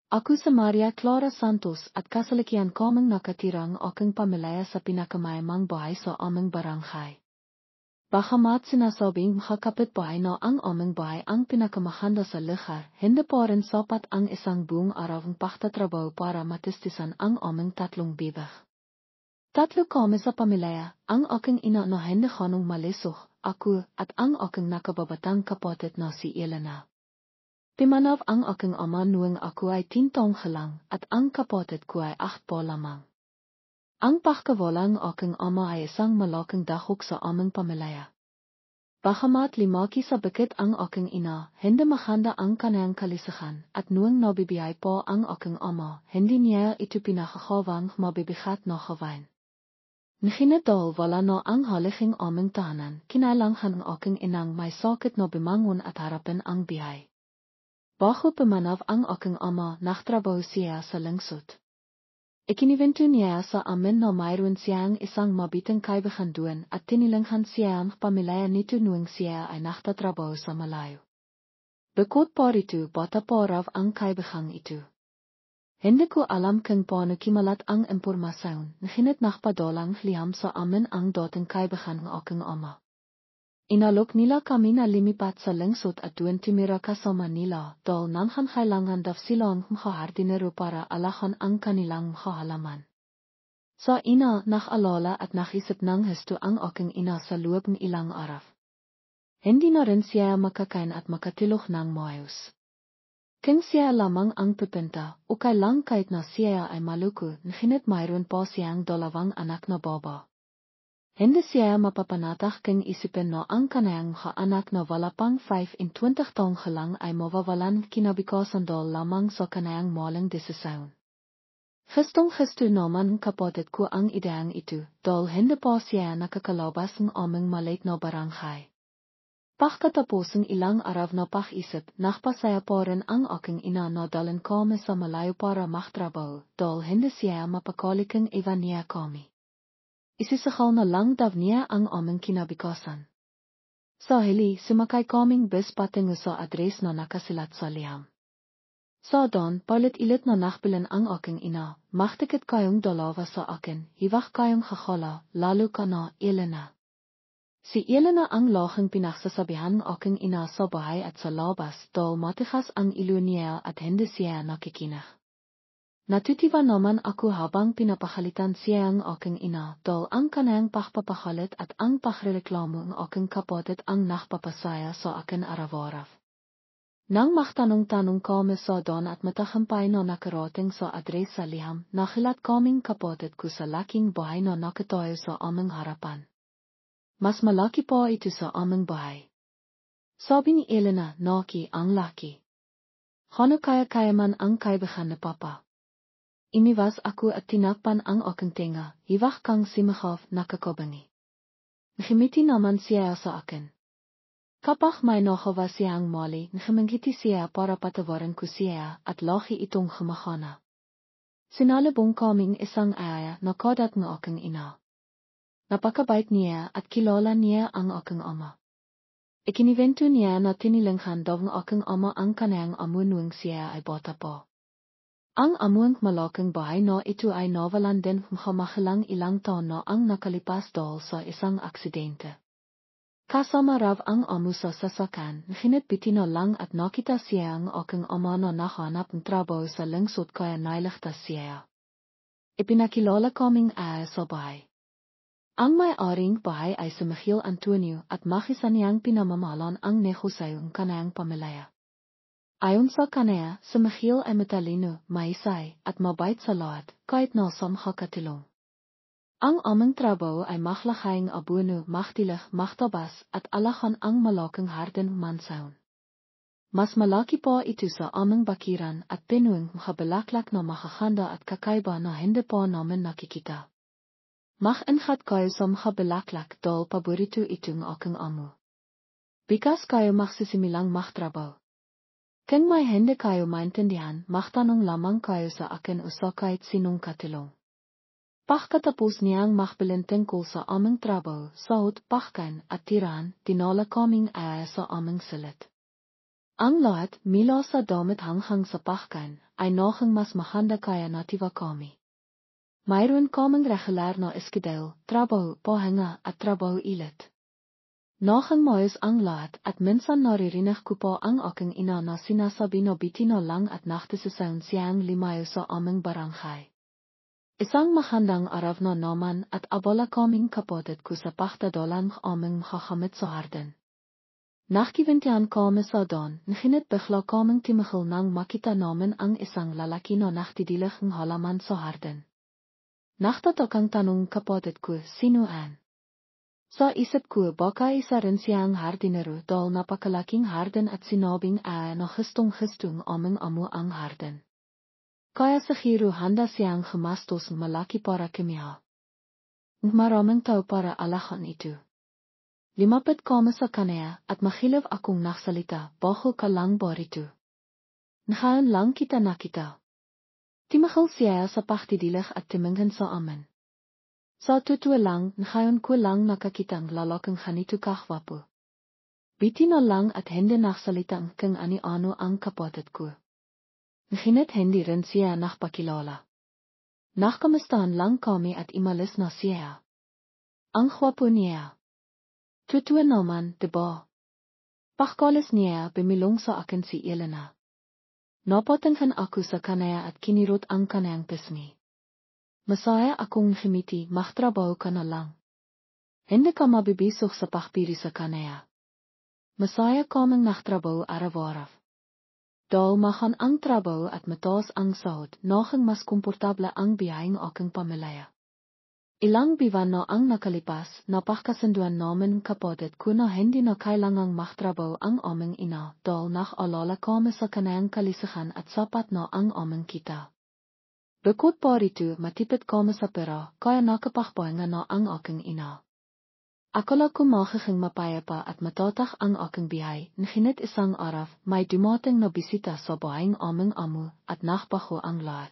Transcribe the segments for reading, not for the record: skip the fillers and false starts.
Aku sa Maria Clara Santos at kasalikian kaming nakatirang aking pamilya sa pinakamayamang bahay sa aming barangay. Bagamat sinasabing makakapitbahay na ang aming bahay ang pinakamahanda sa lugar, hindi pa rin sapat ang isang buong arawang pagtatrabaho para matistisan ang aming tatlong bibig. Tatlo kami sa pamilya, ang aking ina na hindi ganong malisok, ako, at ang aking nakababatang kapatid na si Elena. Timanov ang aking ama noong ako ay 10 taong lang, at ang kapatid ko ay 8 pa lamang. Ang pagkawalang aking ama ay isang malaking dahok sa aming pamilya. Bagamat limaki sa bukid ang aking ina, hindi mahanda ang kanyang kalisahan, at noong nabibiyay po ang aking ama, hindi niya ito pinakakawang mabibigat na gawain. Nahinadal wala na ang haliging aming tahanan, kinailangan ang aking inang may sakit na bimangon at harapin ang bihay. Bago pumanaw ang aking ama, nagtrabaho siya sa lungsod. Ikiniwento niya sa amin na mayroon siyang isang mabitang kaibigan doon at tinilanghan siya ang pamilya nito noong siya ay nagtatrabaho sa malayo. Bukod pa rito, bata pa raw ang kaibigan ito. Hindi ko alam kung paano kimalat ang impormasyon, nahinit nakpadalang liham sa amin ang dating kaibigan ng aking ama. Inalok nila kami na lumipat sa lungsod at doon tumira kasama nila dahil nangangailangan daw silang makahardinero para alakan ang kanilang halaman. Sa ina nakalala at nakisip ng husto ang aking ina sa loob ng ilang araw. Hindi na rin siya makakain at makatulog ng maayos. Kung siya lamang ang pupunta, okay lang kahit na siya ay maluko, nahinit mayroon pa siyang 2 anak na baba. Hindi siya mapapanatag kung isipin na ang kanayang anak na wala pang 25 taong lang ay mawawalan kinabukasan dahil lamang sa kanayang maling desisyon. Gustong-gusto naman kapatid ko ang ideyang ito, dahil hindi pa siya nakakalabas ng aming maliit na barangay. Pagkatapos ng ilang araw na pag-isip, nagpasaya pa rin ang aking ina na dalhin kami sa malayo para magtrabaho, dahil hindi siya mapakali kung iwan niya kami. Isisakal na lang daw niya ang aming kinabukasan. Sa huli, sumakay kaming bus patungo sa address na nakasilat sa liham. Sa doon, palit-ilit na nakbilan ang aking ina, magtikit kayong dalawa sa akin, hiwag kayong kakala, lalo ka na, Elena. Si Elena ang lahing pinagsasabihan ng aking ina sa bahay at sa labas, dahil matigas ang ilo niya at hindi siya nakikinig. Natutiwa naman ako habang pinapahalitan siya ang aking ina, dahil ang kanayang pagpapahalit at ang pagreklamo ng aking kapatid ang nakpapasaya sa akin araw-araw. Nang magtanong-tanong kami sa doon at matahampay na nakarating sa address sa liham, nakilat kaming kapatid ko sa laking bahay na nakatayo sa aming harapan. Mas malaki pa ito sa aming bahay. Sabi ni Elena, Naki ang laki. Hano kaya man ang kaibigan ni Papa? Iniwas ako at tinakpan ang aking tenga, hiwag kang simakaw nakakabangi. Nakimiti naman siya sa akin. Kapag may nakawa siyang mali, nakimangiti siya para patawarin ko siya at laki itong humahana. Sinalubong kaming isang aya na kadat ng aking ina. Napakabait niya at kilala niya ang aking ama. Ikiniwento niya na tinilanghan daw ng aking ama ang kanayang amo noong siya ay bata pa. Ang amuang malaking bahay na ito ay nawalan din makamahalang ilang taon na ang nakalipas dahil sa isang aksidente. Kasama raw ang amo sa sasakyan, hinitbiti na lang at nakita siya ang aking ama na nahanap ng trabaho sa lungsod kaya nailigtas siya. Ipinakilala kaming sa bahay. Ang may-aring bahay ay si Miguel Antonio at makisa niyang pinamamahalan ang negosyo ng kanayang pamilya. Ayon sa kanya, si Miguel ay matalino, mahisay, at mabait sa lahat, kahit na sa makakatulong. Ang aming trabaho ay maglakayang abono, magtilig, magtabas, at alakan ang malaking hardin mansaon. Mas malaki pa ito sa aming bakiran at pinuwing makabalaklak na makakanda at kakaiba na hindi pa namin nakikita. Mag-ingat kayo sa makabalaklak dahil paborito itong aking amo. Bikas kayo magsisimilang magtrabaho. Kung may hindi kayo maintindihan, magtanong lamang kayo sa akin o sa kahit sinong katulong. Pagkatapos niyang magbilin tungkol sa aming trabaho, sahod, pagkain at tirahan, dinala kaming sa aming silid. Ang lahat mila sa damit hanghang sa pakkan, ay nogang mas maganda kaya nativa kami. Mayroon kaming regular na schedule, trabaho, pahinga at trabaho ilit. Nogang maayos ang lahat at minsan naririnig ko pa ang aking ina na sinasabi na bitin na lang at nachtesasaun siyang limayo sa aming barangay. Isang magandang araw na naman at abala kaming kapatid ko sa pakdadolan aming makakamit sa hardin. Nakikintihan kami sa doon, ngunit bigla kaming timahal nang makita namin ang isang lalaki na naktidilig ng halaman sa hardin. Naktatakang tanong kapatid ko, sino an? Sa isip ko baka isa rin siyang hardinero dahil napakalaking hardin at sinabing na hustong aming amo ang hardin. Kaya siguro handa siyang gumastos malaki para kamiha. Maraming tao para alahan ito. Limapit kami sa kanya at mahilaw akong naksalita bago ka lang barito. Ngayon lang kita nakita. Timahal siya sa paktidilig at timinghan sa amin. Sa totoo lang, ngayon ko lang nakakitang lalaking ganito kahwapo. Bitin na lang at hindi naksalita kung ani-ano ang kapatid ko. Ngunit hindi rin siya nakpakilala. Nakamustahan lang kami at imalis na siya. Ang hwapo niya. Totoo naman, diba? Pagkalis niya bumilong sa akin si Elena. Napatingin ako sa kanya at kinirot ang kanyang pisngi. Masaya akong ngumiti, magtrabaho ka na lang. Hindi ka mabibisok sa pakpiri sa kanya. Masaya kaming magtrabaho araw-araw. Dahil mahan ang trabaho at mataas ang sahod, nogang mas komportable ang biyaheng aking pamilya. Ilang biwan na ang nakalipas, napakasunduan namin kapatid ko na hindi na kailangang magtrabaho ang aming ina dahil nakaalala kami sa kanyang kalisihan at sapat na ang aming kita. Bukod pa rito, matipid kami sa pera, kaya nakapagpahinga na ang aking ina. Akala ko magiging mapayapa at matatak ang aking biyahe, ngunit isang araw, may dumating na bisita sa bahayeng aming amo at nakbago ang lahat.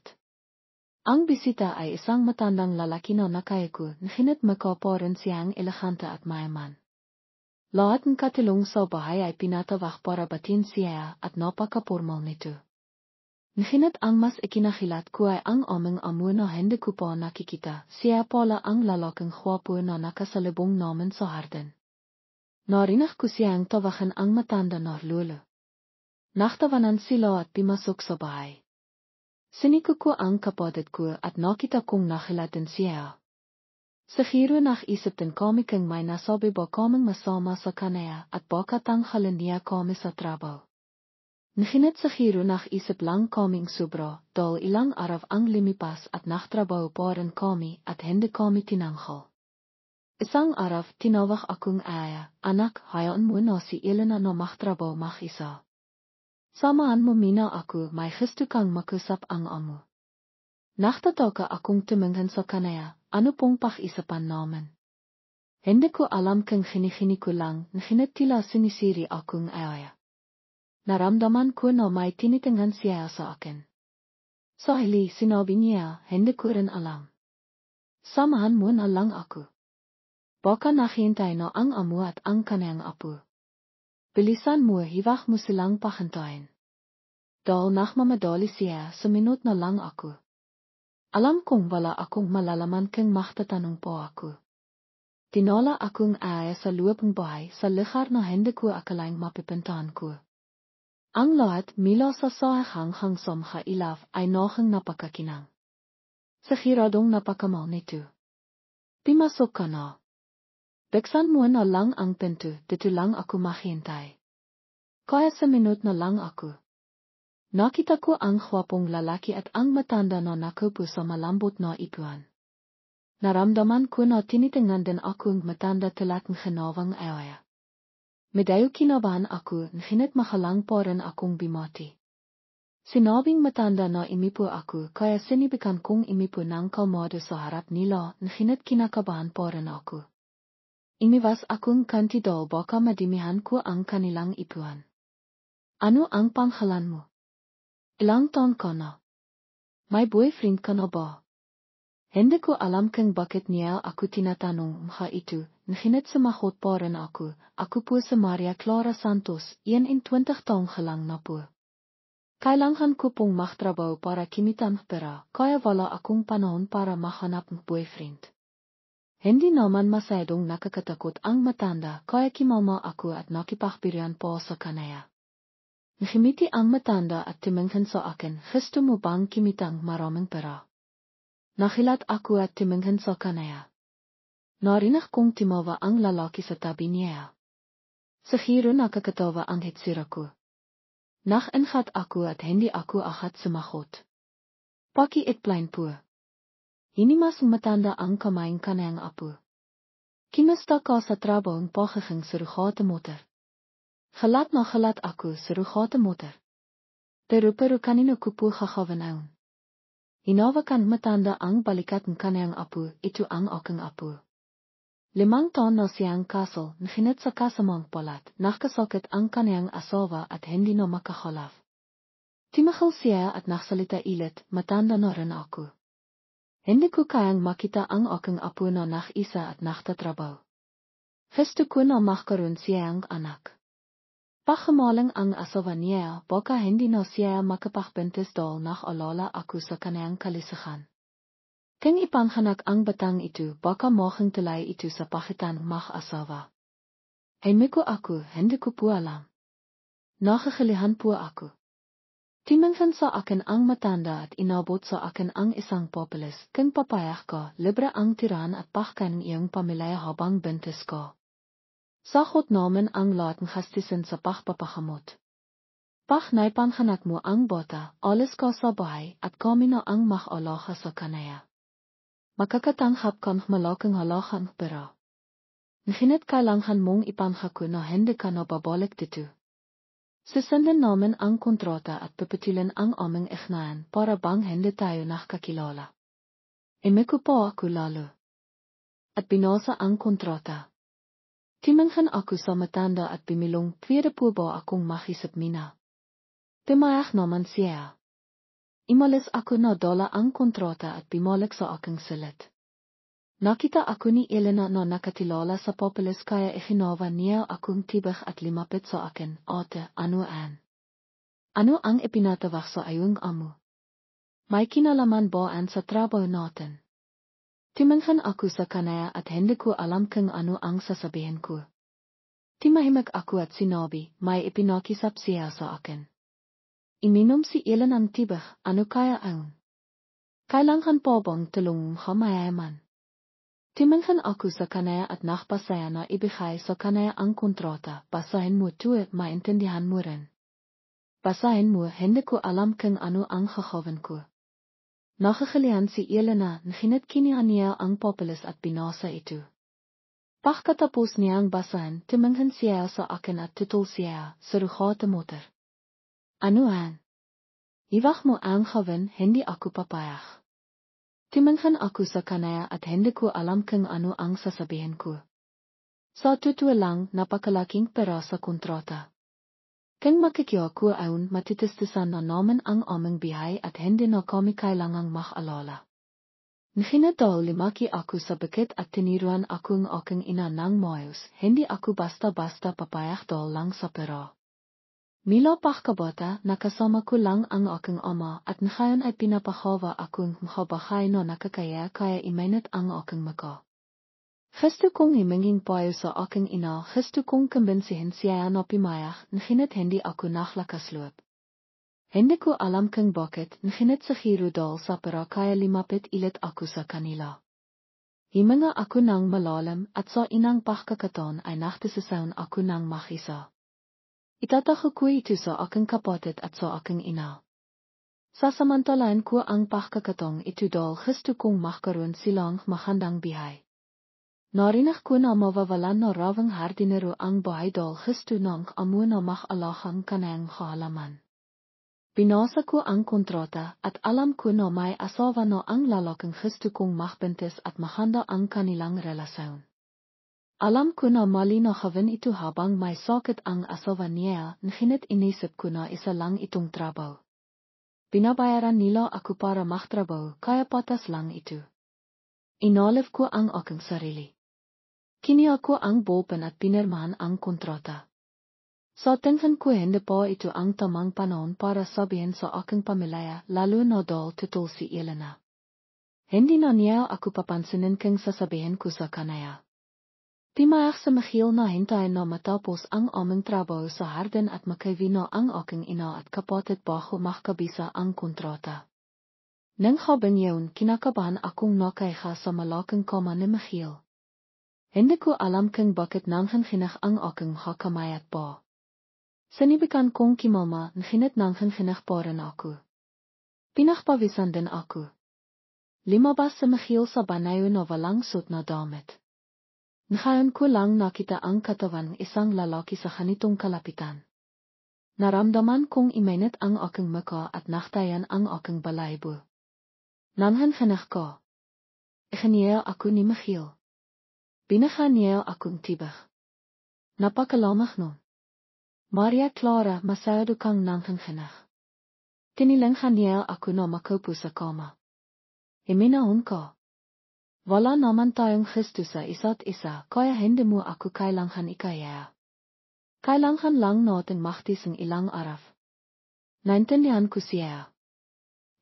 Ang bisita ay isang matandang lalaki na nakaya ko, ngunit makapa rin siyang elegante at mayaman. Lahat ng katilong sa bahay ay pinatawag para batin siya at napaka-formal nito. Ngunit ang mas ikinahilat ko ay ang aming amo na hindi ko pa nakikita, siya pala ang lalaking hwapo na nakasalubong namin sa hardin. Narinig ko siyang tawagan ang matanda na lolo. Naktawanan sila at pimasok sa bahay. Siniko ko ang kapatid ko at nakita kong nakilatan siya. Siguro naisip din kami kung may nasabi ba kaming masama sa kanya at baka tanghalan niya kami sa trabaho. Ngunit siguro naisip lang kaming sobra dahil ilang araw ang lumipas at naktrabaho pa rin kami at hindi kami tinanghal. Isang araw tinawag akong anak, hayaan mo na si Elena na magtrabaho mag-isa. Samaan mo mina ako, may gusto kang makusap ang amo. Naktataka akong tumingin sa kanya, ano pong pag-isapan namin. Hindi ko alam kung hinihini ko lang, ngunit tila sinisiri akong Naramdaman ko na may tinitingnan siya sa akin. Sa huli sinabi niya, hindi ko rin alam. Samahan mo na lang ako. Baka naghihintay na ang amo at ang kanyang apo. Bilisan mo, hiwag mo silang pahintayin. Dahil nakmamadali siya, suminot na lang ako. Alam kong wala akong malalaman kung magtatanong pa ako. Tinala akong sa loob ng bahay sa lugar na hindi ko akalaing mapipuntahan ko. Ang lahat mila sa hang somha ilaf ay nogang napakakinang. Sigiradong napakamal nito. Pimasok ka na. Buksan mo na lang ang pinto, dito lang ako maghihintay. Kaya sa minute na lang ako. Nakita ko ang hwapong lalaki at ang matanda na nakaupo sa malambot na ipuan. Naramdaman ko na tinitingnan din ako ang matanda tulad ng ginawang awaya. Medyo kinabahan ako, ngunit makalang pa rin akong bimati. Sinabing matanda na imipo ako, kaya sinibikan kong imipo ng kalmado sa harap nila, ngunit kinakabahan pa rin ako. Imiwas akong kantidol baka madimihan ko ang kanilang ipuan. Ano ang panghalan mo? Ilang taon ka na? May boyfriend ka na ba? Hindi ko alam kung bakit niya ako tinatanong mga ito, nginit se magot paren aku pose Maria Clara Santos, 21 taong gelang na po. Kailangan ko pong magtrabaho para kimitan pera, kaya wala akong panahon para maghanap ng boyfriend. Hindi naman masyadong nakakatakot ang matanda, kaya kimalma ako at nakipagpirian po sa kanaya. Ngimiti ang matanda at tumingin sa akin, gusto mo bang kimitang maraming pera? Nakilat ako at tumingin sa kanaya. Narinig kong timawa ang lalaki sa tabi niya. Sa giro nakakatawa ang hitsira ko. Nakingat ako at hindi ako agad sumagot. Paki-itplain po. Hinimas matanda ang kamaing kanayang apo. Kimusta ka sa trabahong pagiging surrogate moeder? Gelat na gelat ako surrogate moeder. Pero kanino ko po gagawin aun? Hinawakan matanda ang balikat ng kanayang apo, ito ang aking apo. 5 taon na siyang kasal, nginit sa kasamang palat, nakasakit ang kanayang asawa at hindi na makahalaf. Timahal siya at naksalita ilit, matanda na rin ako. Hindi ko kayang makita ang aking apo na nakisa at naktatrabaho. Gusto ko na magkaroon siyang anak. Pagkamalang ang asawa niya, baka hindi na siya makapagpintis dahil nakalala ako sa kanayang kalisihan. Kung ipanghanak ang batang ito, baka moging tulay ito sa pagitan mag-asawa. Himiko ako, hindi ko po alam. Nakakalihan po ako. Timingin sa akin ang matanda at inabot sa akin ang isang papeles, kung papayag ka, libre ang tiran at pakkain ng iyong pamilya habang buntis ka. Sagot namin ang lahat ng gastusin sa pagpapagamot. Pag naipanghanak mo ang bata, alis ka sa bahay at kami na ang mag-alaga sa kanaya. Makakatanggap ka ng malaking halaga ng pera. Ngunit kailangan mong ipangako na hindi ka na babalik dito. Susundin namin ang kontrata at pipitulan ang aming ignayan para bang hindi tayo nakakilala. Imiko pa ako lalo. At binasa ang kontrata. Timingin ako sa matanda at bimilong, pwede po ba akong makisip mina? Timayak naman siya. Imalis ako na dala ang kontrata at bimalik sa aking silit. Nakita ako ni Elena na nakatilala sa papeles kaya ihinawa niya akong tibag at limapit sa akin, ate, ano an? Ano ang ipinatawag sa ayong amo? May kinalaman ba an sa trabaho natin? Timingin ako sa kanaya at hindi ko alam kung ano ang sasabihin ko. Timahimik ako at sinabi, may ipinakisap siya sa akin. Iminom si Elena ang tibag, ano kaya aun? Kailangan pa bang tulong mayaman? Timingin ako sa kanaya at nakpasaya na ibigay sa kanaya ang kontrata, basahin mo tuwa maintindihan mo rin. Basahin mo, hindi ko alam kung ano ang gagawin ko. Nakakalihan si Elena, ngunit kiniha niya ang papeles at binasa ito. Pagkatapos niyang basahin, tumingin siya sa akin at tutul siya, surrogate moeder. Ano an? Iwag mo ang gawin, hindi ako papayag. Timingin ako sa kanaya at hindi ko alam kung ano ang sasabihin ko. Sa totoo lang, napakalaking pera sa kontrata. Kung makikita ko aun matitistisan na naman ang aming bihay at hindi na kami kailangang mag-alala. Ngunit dahil limaki ako sa bakit at tiniruan ako ng aking ina ng maayos, hindi ako basta-basta papayag dahil lang sa pera. Mila pagkabata, nakasama ko lang ang aking ama at ngayon ay pinapahawa akong mahabakay na nakakaya kaya imainit ang aking maka. Gusto kong himinging payo sa aking ina, gusto kong kumbinsihin siya na pimayag, ngunit hindi ako naglakasloob. Hindi ko alam kung bakit, ngunit sa giro dahil sa pera kaya limapit ilit ako sa kanila. Himinga ako ng malalim at sa inang pagkakataon ay naktisisaon ako ng makisa. Itatago ko ito sa aking kapatid at sa aking ina. Sasamantalain ko ang pagkakataong ito dahil gusto kong magkaroon silang magandang bihay. Narinig ko na mawawalan na rawang hardinero ang bahay dahil gusto ng amo na mag-alahang kanayang halaman. Binasa ko ang kontrata at alam ko na may asawa na ang lalaking gusto kong magbintis at maganda ang kanilang relasyon. Alam ko na mali na gawin ito habang may sakit ang asawa niya, ngunit inisip ko na isa lang itong trabaho. Binabayaran nila ako para magtrabaho, kaya patas lang ito. Inalif ko ang aking sarili. Kini aku ang bolpen at pinirmahan ang kontrata. Sa tingin ko hindi pa ito ang tamang panahon para sabihin sa aking pamilya lalo na dahil tutol si Elena. Hindi na niya ako papansinin kung sasabihin ko sa kanaya. Timayak sa Michiel na hintayin na matapos ang aming trabaho sa hardin at makaiwi na ang aking ina at kapatid bago makabisa ang kontrata. Nang habang yun kinakabahan akong nakaiha sa malaking kama ni Michiel. Hindi ko alam kung bakit nanghanginig ang aking hakamayat pa. Sinibikan kong kimama nginit nanghanginig pa rin ako. Pinakpawisan din ako. Lumabas si Michiel sa banyo na walang suot na damit. Ngayon ko lang nakita ang katawan isang lalaki sa ganitong kalapitan. Naramdaman kong imainit ang aking muka at naktayan ang aking balaybo. Nanghanginig ko. Igineo ako ni Michiel. Binaganeo akong tibig. Napakalamig nun. Maria Clara masyado kang nanghanginig. Tinilanghaneo ako na makaupo sa kama. Iminahon ko. Wala naman tayong gusto sa isa't isa kaya hindi mo ako kailangan ikaya. Kailangan lang natin maktising ilang araw. Naintindihan ko siya.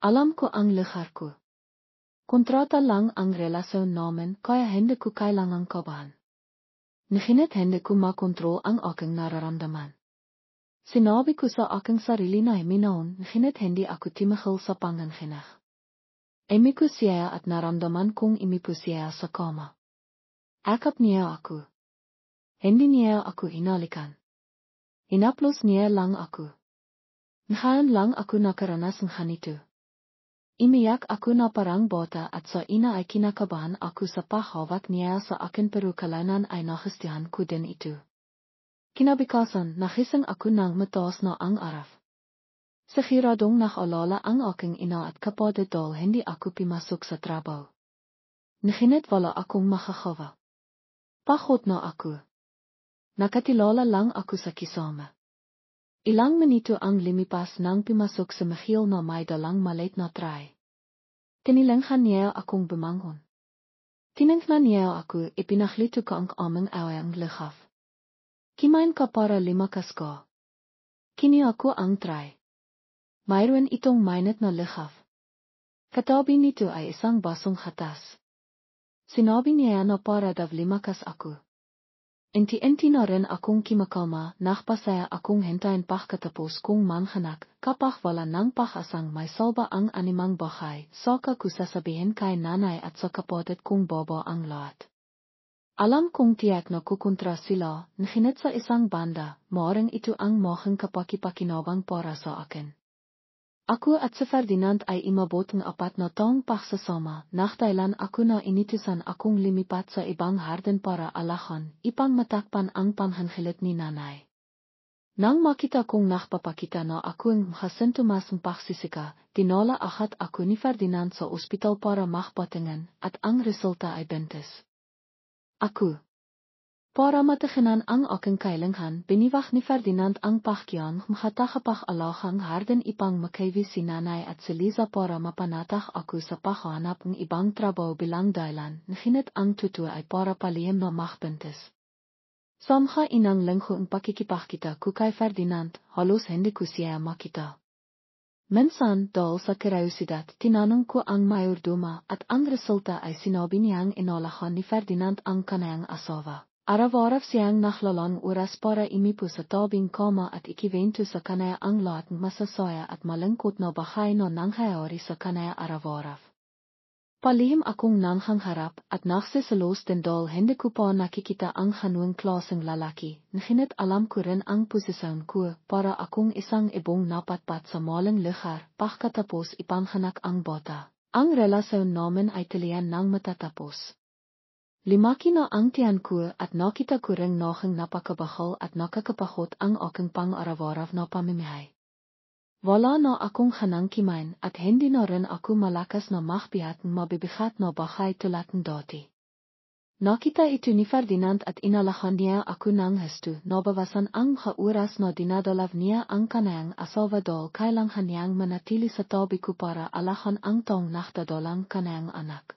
Alam ko ang lugar ko. Kontrata lang ang relasyon namin kaya hindi ko kailangang kabahan. Ngunit hindi ko makontrol ang aking nararamdaman. Sinabi ko sa aking sarili na iminahon ngunit hindi ako timahal sa panganginig. Imipo siya at naramdaman kong imipo siya sa kama. Akap niya ako. Hindi niya ako hinalikan. Inaplos niya lang ako. Ngayon lang ako nakaranas ng ganito. Imiyak ako na parang bata at sa ina ay kinakabahan ako sa pahawak niya sa akin pero kalaunan ay nagustuhan ko din ito. Kinabukasan nagising ako nang mataas na ang araw. Sigiradong nakalala ang aking ina at kapatid dahil hindi ako pimasok sa trabaho. Ngunit wala akong makakawa. Pagod na ako. Nakatilala lang ako sa kisama. Ilang minuto ang lumipas nang pimasok sa Michiel na may dalang maliit na tray. Tinilanghan niya akong bumangon. Tinangnan niya ako ipinaglito ko ang aming awang lughaf. Kimain ka para limakas ko. Kini ako ang tray. Mayroon itong mainit na lughaf. Katabi nito ay isang basong gatas. Sinabi niya na para daw limakas ako. Inti-inti na rin akong kimakama, nakpasaya akong hintayin pagkatapos kong manhanak, kapag wala nang pakasang may salba ang animang bahay, saka ko sasabihin kay nanay at sa kapatid kong bobo ang lahat. Alam kong tiyak na kukontra sila, ngunit sa isang banda, maaaring ito ang mohang kapaki-pakinabang para sa akin. Ako at si Ferdinand ay imabot ng 4 na taong pagsasama, nakdailan ako na initusan akong lumipat sa ibang hardin para alahan, ipang matakpan ang panghangilit ni nanay. Nang makita kong nakpapakita na ako ang makasintomas ng pagsisika, tinala agad ako ni Ferdinand sa ospital para makpatingin, at ang resulta ay buntis. Ako. Para matiginan ang aking kailangan, biniwak ni Ferdinand ang pakyan makatahapag alahang hardin ipang makaiwi si nanay at si Liza para mapanatag ako sa paghahanap ng ibang trabaho bilang dahilan, ngunit ang totoo ay para palihim na makbuntis. Samha inang linggo ang pakikipagkita ko kay Ferdinand, halos hindi ko siya makita. Minsan, dahil sa kuryosidad, tinanong ko ang mayordoma at ang resulta ay sinabi niyang inalahan ni Ferdinand ang kanayang asawa. Araw-araw siyang naklalang oras para imipo sa tabing kama at ikiwento sa kanaya ang lahat ng masasaya at malungkot na bahay na nangyayari sa kanaya araw-araw. Palihim akong nanghangharap at nagsisilos din dahil hindi ko pa nakikita ang hanuang klaseng lalaki, ngunit alam ko rin ang posisyon ko para akong isang ibong napatpat sa maling lugar pagkatapos ipanghanak ang bata. Ang relasyon namin ay tiliyan nang matatapos. Limaki na ang tiyan ko at nakita ko ring nohang napakabahal at nakakapagod ang aking pang-araw-araw na pamimihay. Wala na akong hanang kimain at hindi na rin ako malakas na makbihat ng mabibigat na bahay tulad ng dati. Nakita ito ni Ferdinand at inalahan niya ako ng husto na bawasan ang mga oras na dinadalaw niya ang kanayang asawa dahil kailangan niyang manatili sa tabi ko para alahan ang taong nakdadalang kanayang anak.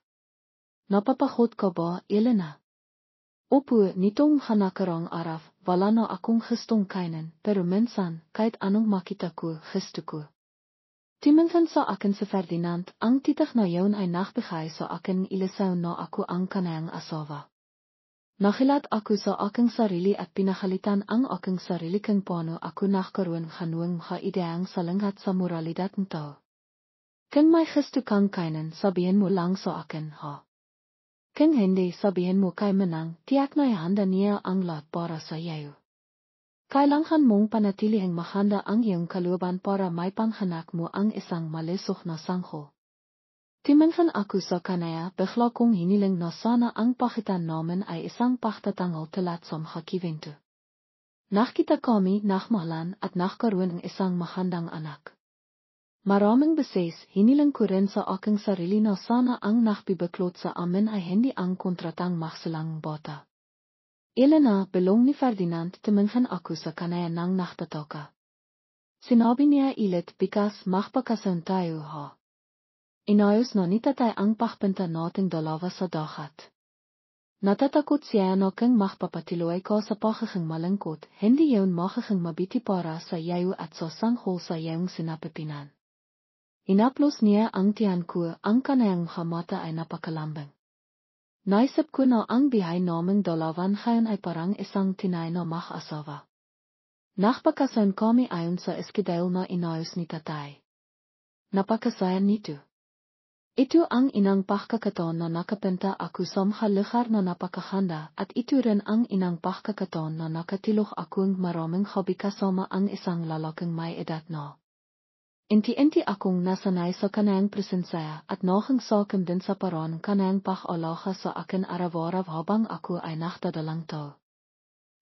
Napapagod ka ba, Elena? Opo, nitong hanakarang araf, wala na akong gustong kainin, pero minsan, kahit anong makita ko, gusto ko. Timinsan sa akin si Ferdinand, ang titak na yun ay nagbigay sa akin ilisaw na ako ang kanayang asawa. Nakilat ako sa aking sarili at pinakalitan ang aking sarili kung paano ako nagkaroon ng mga ideang salungat sa moralidad ng tao. Kung may gusto kang kainin, sabihin mo lang sa akin, ha? Kung hindi, sabihin mo kay Manang, tiyak na ihanda niya ang lahat para sa iyo. Kailangan mong panatilihing mahanda ang iyong kalooban para may panghanak mo ang isang malisok na sangko. Timinsan ako sa kanaya, bigla kong hiniling na sana ang pakitan namin ay isang pagtatanggol talat sa mga kiwento. Nakita kami, nagmahalan at nagkaroon ng isang mahandang anak. Maraming beses, hiniling ko rin sa aking sarili na sana ang nagbibiklot sa amin ay hindi ang kontratang magsilang bata. Elena, belong ni Ferdinand, timinsan ako sa kanaya nang naktataka. Sinabi niya ilit, bikas magpakasan tayo, ha? Inayos na nitatay ang pakpenta nating dalawa sa dagat. Natatakot siya na kung magpapatiloy ko sa pakikang malangkot, hindi yun makikang mabiti para sa yayo at sa sanghol sa yayong sinapipinan. Inaplos niya ang tiyan ko, ang kanayang mata ay napakalambing. Naisip ko na ang bihay naming dalawan ngayon ay parang isang tinay na mag-asawa. Nagpakasan kami ayon sa eskidale na inayos ni tatay. Napakasaya nito. Ito ang inang pagkakataon na nakapenta ako sa mga lugar na napakahanda at ito rin ang inang pagkakataon na nakatilok akong maraming hobby kasama ang isang lalaking may edad na. Inti-inti akong nasanay sa kanayang presensya at noong sakim din sa paraan kanayang pag-alaga sa akin araw-araw habang ako ay nakdadalang tao.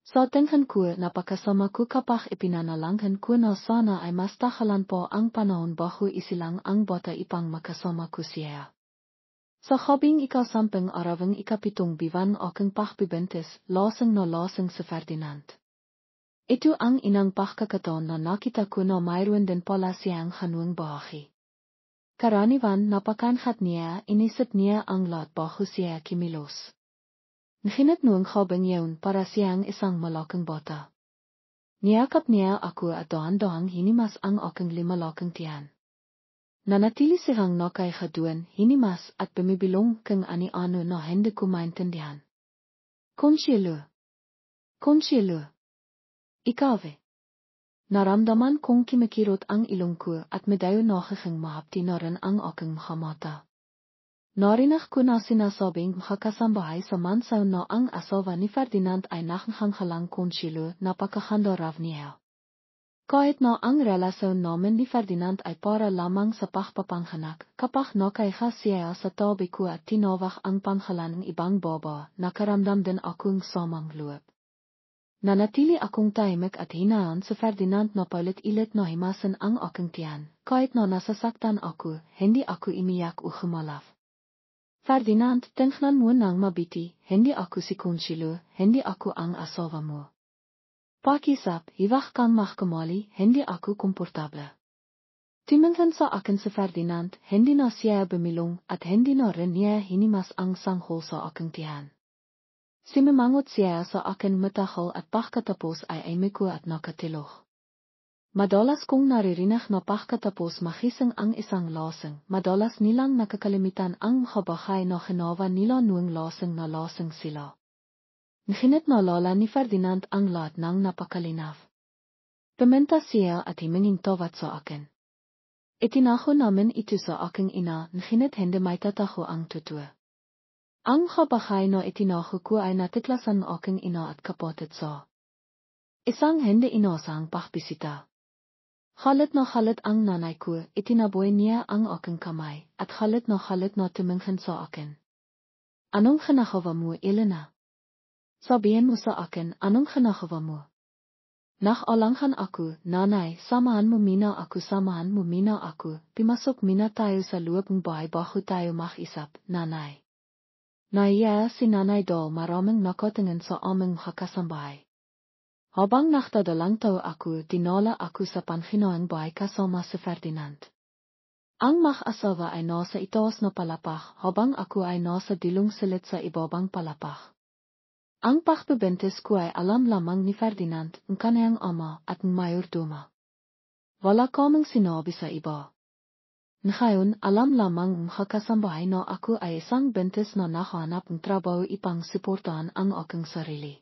Sa tingin ko napakasama ko kapag ipinanalangin ko na sana ay mas takalan po ang panahon bago isilang ang bata ipang makasama ko siya. Sa hobing ikasampung arawang ikapitong biwan aking pagbibintis, lasing na lasing si Ferdinand. Ito ang inang pagkakataon na nakita ko na mayroon din pala siyang hanuang bahay. Karaniwan napakanhat niya, inisip niya ang lahat bago siya kimilos. Nahinat noong habang yun para siyang isang malaking bata. Niyakap niya ako at dahan-dahang hinimas ang aking limalaking tiyan. Nanatili siyang nakaihaduan, hinimas at bumibilong kung ani-ano na hindi ko maintindihan. Consuelo. Consuelo. Ikaw. Naramdaman kong kimikirot ang ilong ko at medayo nakiking mahapti na rin ang aking mga mata. Narinig ko na sinasabing makakasambahay sa mansaw na ang asawa ni Ferdinand ay nakanghalang Consuelo, napakahanda raw niya. Kahit na ang relasyon namin ni Ferdinand ay para lamang sa pagpapanghanak, kapag nakaiha siya sa tabi ko at tinawag ang pangalan ng ibang baba, nakaramdam din akong samang loob. Nanatili akong tahimik at hinaan sa Ferdinand na paulit-ulit na himasan ang aking tiyan, kahit na nasasaktan ako, hindi ako imiyak o humalaf. Ferdinand, tingnan mo nang mabiti, hindi ako si Consuelo, hindi ako ang asawa mo. Pakisap, hiwag kang magkamali, hindi ako komportable. Timinsan sa akin si Ferdinand, hindi na siya bumilong at hindi na rin niya hinimas ang sanghol sa aking tiyan. Simamangot siya sa akin matahol at pagkatapos ay ko at nakatilok. Madalas kong naririnig na pagkatapos makisang ang isang lasing, madalas nilang nakakalimitan ang mga bahay na ginawa nila noong lasing na lasing sila. Nahinit na lala ni Ferdinand ang lahat ng napakalinaw. Pumunta siya at himinging tawad sa akin. Itinaho namin ito sa aking ina, nahinit hindi may tataho ang totoo. Ang mga bahay na itinaho ko ay natiklasan ng aking ina at kapatid sa isang hindi inasang pagbisita. Halit na halit ang nanay ko, itinaboy niya ang aking kamay, at halit na tumingin sa akin. Anong ginagawa mo, Elena? Sabihin mo sa akin, anong ginagawa mo? Nag-alanghan ako, nanay, samahan mo mina ako, pimasok mina tayo sa loob ng bahay bago tayo mag-isap, nanay. Naiya si nanay daw maraming nakatingin sa aming kasambahay. Habang nakdadalang tao ako, dinala ako sa panghinaang bahay kasama si Ferdinand. Ang mag-asawa ay nasa itaas na palapag, habang ako ay nasa dilong silid sa ibabang palapag. Ang pagbebentes ko ay alam lamang ni Ferdinand ang kanyang ama at ang mayordoma. Wala kaming sinabi sa iba. Ngayon, alam lamang ang kasambahay na ako ay isang bentes na nakahanap ng trabaho ipang suportahan ang aking sarili.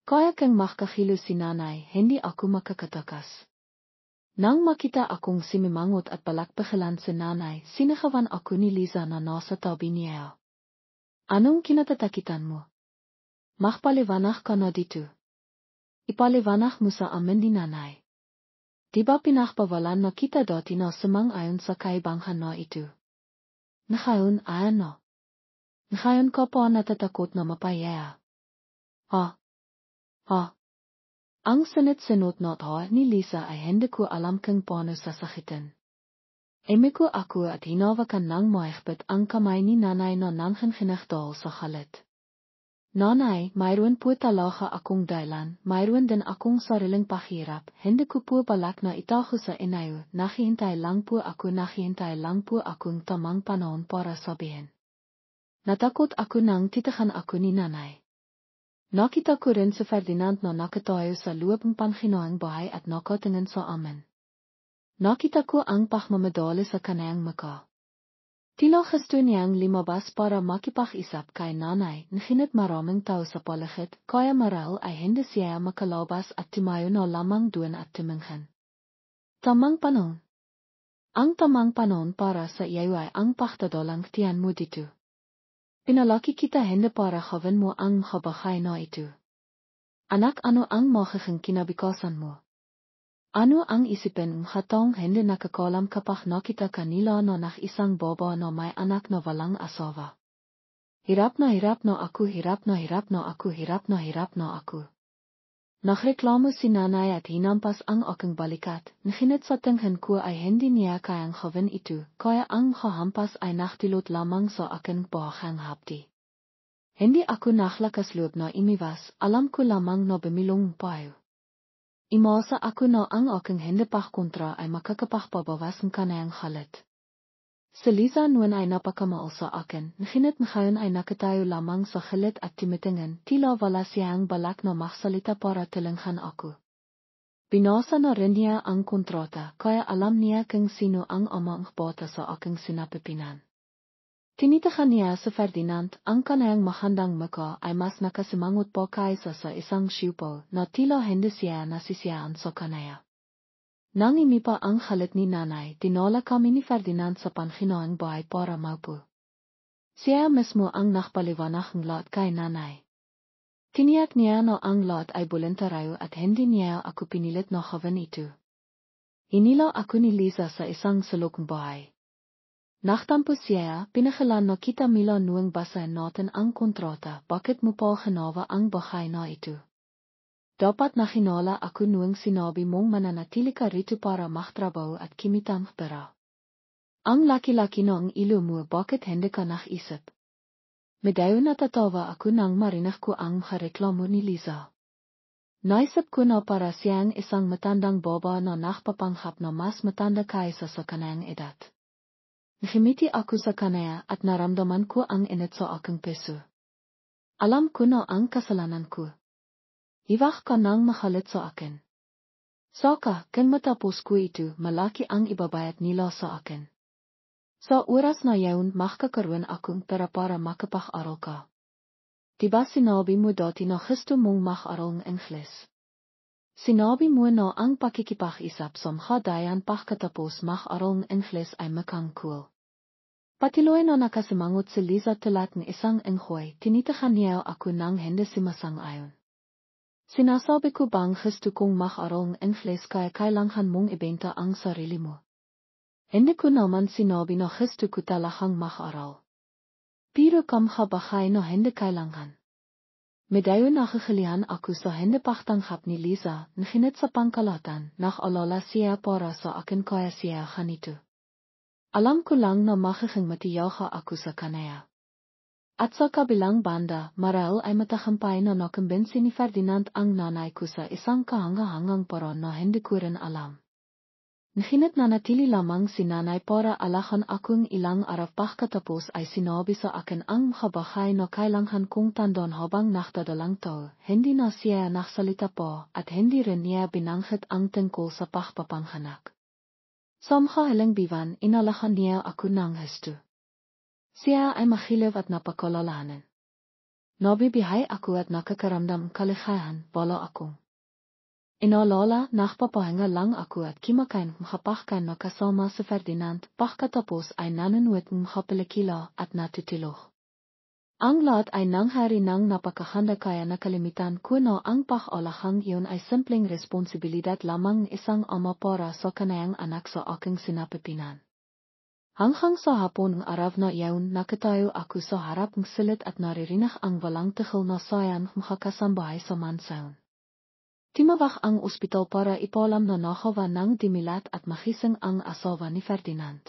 Kaya kang makakilo si nanay, hindi ako makakatakas. Nang makita akong simimangot at palakpakilan si nanay, sinakawan ako ni Liza na nasa tabi niya. Anong kinatatakitan mo? Makpaliwanag ka na dito. Ipaliwanag mo sa amin ni nanay. Diba pinakpawalan na kita dati na sumang-ayon sa kaibanghan na ito? Ngayon, ano? Ngayon ka pa natatakot na mapaya. Ha? Ha? Ang sinit-sinot na ni Liza ay hindi ko alam kung paano sasakitin. Emiko ako at hinawakan ng maikbit ang kamay ni nanay na nanghinhinagdal sa halit. Nanay, mayroon po talaga akong dahilan, mayroon din akong sariling pahirap, hindi ko po balak na itaho sa inayo, naghihintay lang po akong tamang panahon para sabihin. Natakot ako nang titahan ako ni nanay. Nakita ko rin si Ferdinand na nakatayo sa loob ng panghinahang bahay at nakatingin sa amin. Nakita ko ang pagmamadali sa kanayang mukha. Tila gusto niyang lumabas para makipag-isap kay nanay, ngunit maraming tao sa paligid, kaya marahil ay hindi siya makalabas at tumayo na lamang doon at tumingin. Tamang panahon. Ang tamang panahon para sa iyo ay ang pagdadalang tiyan mo dito. Pinalaki kita hindi para gawin mo ang kabahay na ito. Anak, ano ang magiging kinabukasan mo? Ano ang isipin ng hatong hindi nakakalam kapag nakita kanila na ng isang baba na may anak na walang asawa? Hirap na ako. Nagreklamo si nanay at hinampas ang aking balikat, ngunit sa tingin ko ay hindi niya kayang gawin ito, kaya ang kahampas ay nakdulot lamang sa aking bahang hapdi. Hindi ako naklakas loob na imiwas, alam ko lamang na bumilong payo. Imasa ako na ang aking hindi kontra ay makakapagpabawas ng kanayang halit. Si Liza noon ay napakamaol sa akin, ngunit ngayon ay nakatayo lamang sa halit at tumitingin, tila wala siyang balak na magsalita para tulungan ako. Binasa na rin niya ang kontrata, kaya alam niya kung sino ang ama ng bata sa aking sinapipinan. Tinitahan niya sa Ferdinand, ang kanayang mahandang mukha ay mas nakasimangot pa kaysa sa isang siupaw na tila hindi siya nasisiyaan sa kanaya. Nang imipa ang halit ni nanay, dinala kami ni Ferdinand sa panghinahang bahay para maupo. Siya mismo ang nakpaliwanag ng lahat kay nanay. Tiniyak niya na ang lahat ay voluntaryo at hindi niya ako pinilit na gawin ito. Inila ako ni Liza sa isang sulokong bahay. Nagtampo siya, pinakilan na kita mila noong basahin natin ang kontrata, bakit mo pa ginawa ang bahay na ito? Dapat nahinala ako noong sinabi mong mananatili ka rito para magtrabaho at kimitang pera. Ang laki-laki na ang ilo mo, bakit hindi ka nakisip? Medyo natatawa ako nang marinig ko ang reklamo ni Liza. Naisip ko na para siyang isang matandang baba na nakpapanghap na mas matanda kaysa sa kanayang edad. Ngumiti ako sa kanaya at naramdaman ko ang init sa aking puso. Alam ko na ang kasalanan ko. Iwag ka nang makalit sa akin. Saka, kung matapos ko ito, malaki ang ibabayad nila sa akin. Sa oras na yaon makakaroon akong pera para makapag-aral ka. Diba sinabi mo dati na gusto mong mag-aral ng Ingles? Sinabi mo na ang pakikipag-isap sa mga dayan pagkatapos mag-aral ng Ingles ay mukhang cool. Patiloy na nakasimangot si Liza tulad ng isang enghoy, tinitahan niya ako nang hindi sumasang-ayon. Sinasabi ko bang gusto kong mag-aral ng Ingles kaya kailangan mong ibenta ang sarili mo? Hindi ko naman sinabi na gusto ko talagang mag-aral. Pero kamkabahay na hindi kailangan. Medyo nakakalihan ako sa hindi pagtanghap ni Liza, ngunit sa pangkalahatan, nag-alala siya para sa akin kaya siya ganito. Alam ko lang na magiging matiyaga ako sa kanaya. At sa kabilang banda, marahil ay matagumpay na nakumbinsi ni Ferdinand ang nanay ko sa isang kahanga-hangang paraan na hindi ko rin alam. Nginit nanatili lamang si nanay para alahan akong ilang araw pagkatapos ay sinabi sa akin ang mabahay na kailangan kong tandon habang nakdadalang to. Hindi na siya nagsalita pa at hindi rin niya binanggit ang tungkol sa pagpapanghanak. Sa mahalang biwan, inalahan niya ako ng husto. Siya ay mahilig at napakalalahanin. Nabibihay ako at nakakaramdam kaligayahan, wala akong. Inaalala, nagpapahinga lang ako at kimakain makapakain na kasama si Ferdinand, pagkatapos ay nanunuot makapalikila at natutilog. Ang lahat ay nangyari ng napakahanda kaya nakalimitan ko na ang pag-alahang iyon ay simpleng responsibilidad lamang isang ama para sa kanayang anak sa aking sinapipinan. Hanggang sa hapon ng araw na iyon nakatayo ako sa harap ng silid at naririnig ang walang tigil na sayang makakasambahay sa mansaon. Timawag ang ospital para ipalam na nakawa ng dimilat at magising ang asawa ni Ferdinand.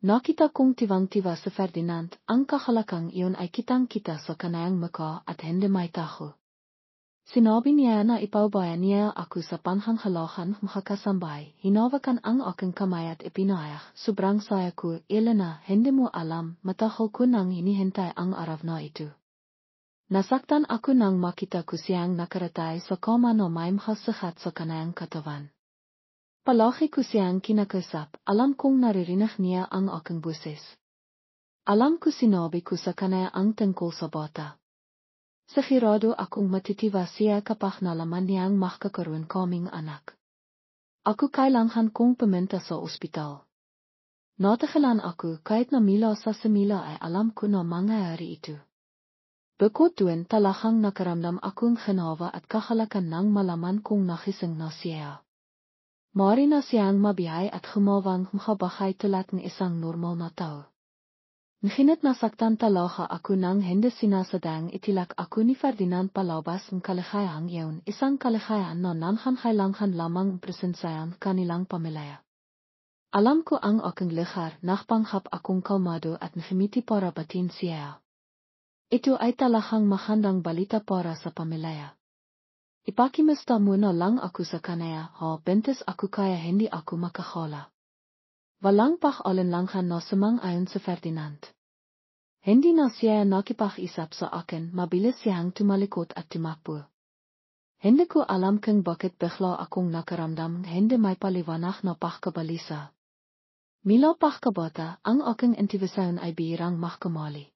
Nakita kong tiwang-tiwa si Ferdinand, ang kahalakang iyon ay kitang-kita sa kanayang mukha at hindi may taho. Sinabi niya na ipaubayan niya ako sa panghangalakan makakasambay, hinawakan ang aking kamay at ipinahayag, sobrang saya ko, Elena, hindi mo alam, matahol ko nang hinihintay ang araw na ito. Nasaktan ako nang makita ko siyang nakaratay sa kama na may mahasikat sa kanayang katawan. Palagi ko siyang kinakausap, alam kong naririnig niya ang aking boses. Alam ko sinabi ko sa kanya ang tungkol sa bata. Sigurado akong matitiwa siya kapag nalaman niyang makakaroon kaming anak. Ako kailangan kong pumunta sa ospital. Natagalan ako kahit na mila sa simila ay alam ko na mangyayari ito. Bukod doon talagang nakaramdam akong ginawa at kahalakan ng malaman kong nagising na siya. Mari na siyang mabihay at humawang makabahay tulad ng isang normal na tao. Ngunit nasaktan talaga ako nang hindi sinasadang itilak ako ni Ferdinand palabas ng kaligayahang iyon, isang kaligayahan na nangangailangan lamang presensyahan kanilang pamilya. Alam ko ang aking lugar, nagpanghap akong kalmado at nahimiti para batin siya. Ito ay talagang magandang balita para sa pamilya. Ipakimasta muna lang ako sa kanaya, bintis ako kaya hindi ako makakala. Walang pag-alinlangan na sumang-ayon si Ferdinand. Hindi na siya nakipag-isip sa akin, mabilis siyang tumalikod at tumakbo. Hindi ko alam kung bakit bigla akong nakaramdam hindi may paliwanag na pagkabalisa. Mila pagkabata, ang aking intuition ay bihirang makamali.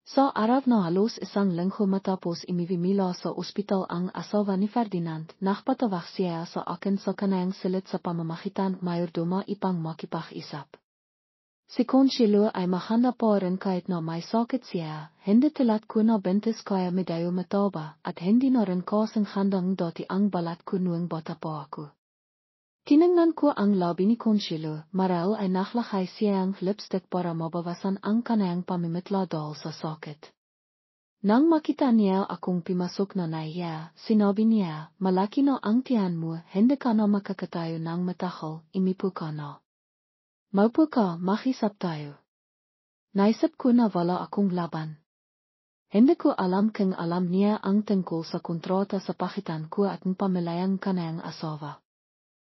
Sa araw na halos isang linggo matapos imivimila sa ospital ang asawa ni Ferdinand, nagpatawag siya sa akin sa kanayang silid sa pamamagitan mayordoma ipang makipag-isip. Si Consuelo ay mahanda pa rin kahit na may sakit siya, hindi tilat ko na bintis kaya medyo mataba at hindi na rin kasing handang dati ang balat ko noong bata pa ako. Tiningnan ko ang labi ni Consuelo, marahil ay naglagay siya ang lipstick para mabawasan ang kanayang pamimitla dahil sa sakit. Nang makita niya akong pimasok na nahiya, sinabi niya, malaki na ang tiyan mo, hindi ka na makakatayo ng matahol, imipo ka na. Maupo ka, makisap tayo. Naisip ko na wala akong laban. Hindi ko alam kung alam niya ang tungkol sa kontrata sa pagitan ko at ng pamilyang kanayang asawa.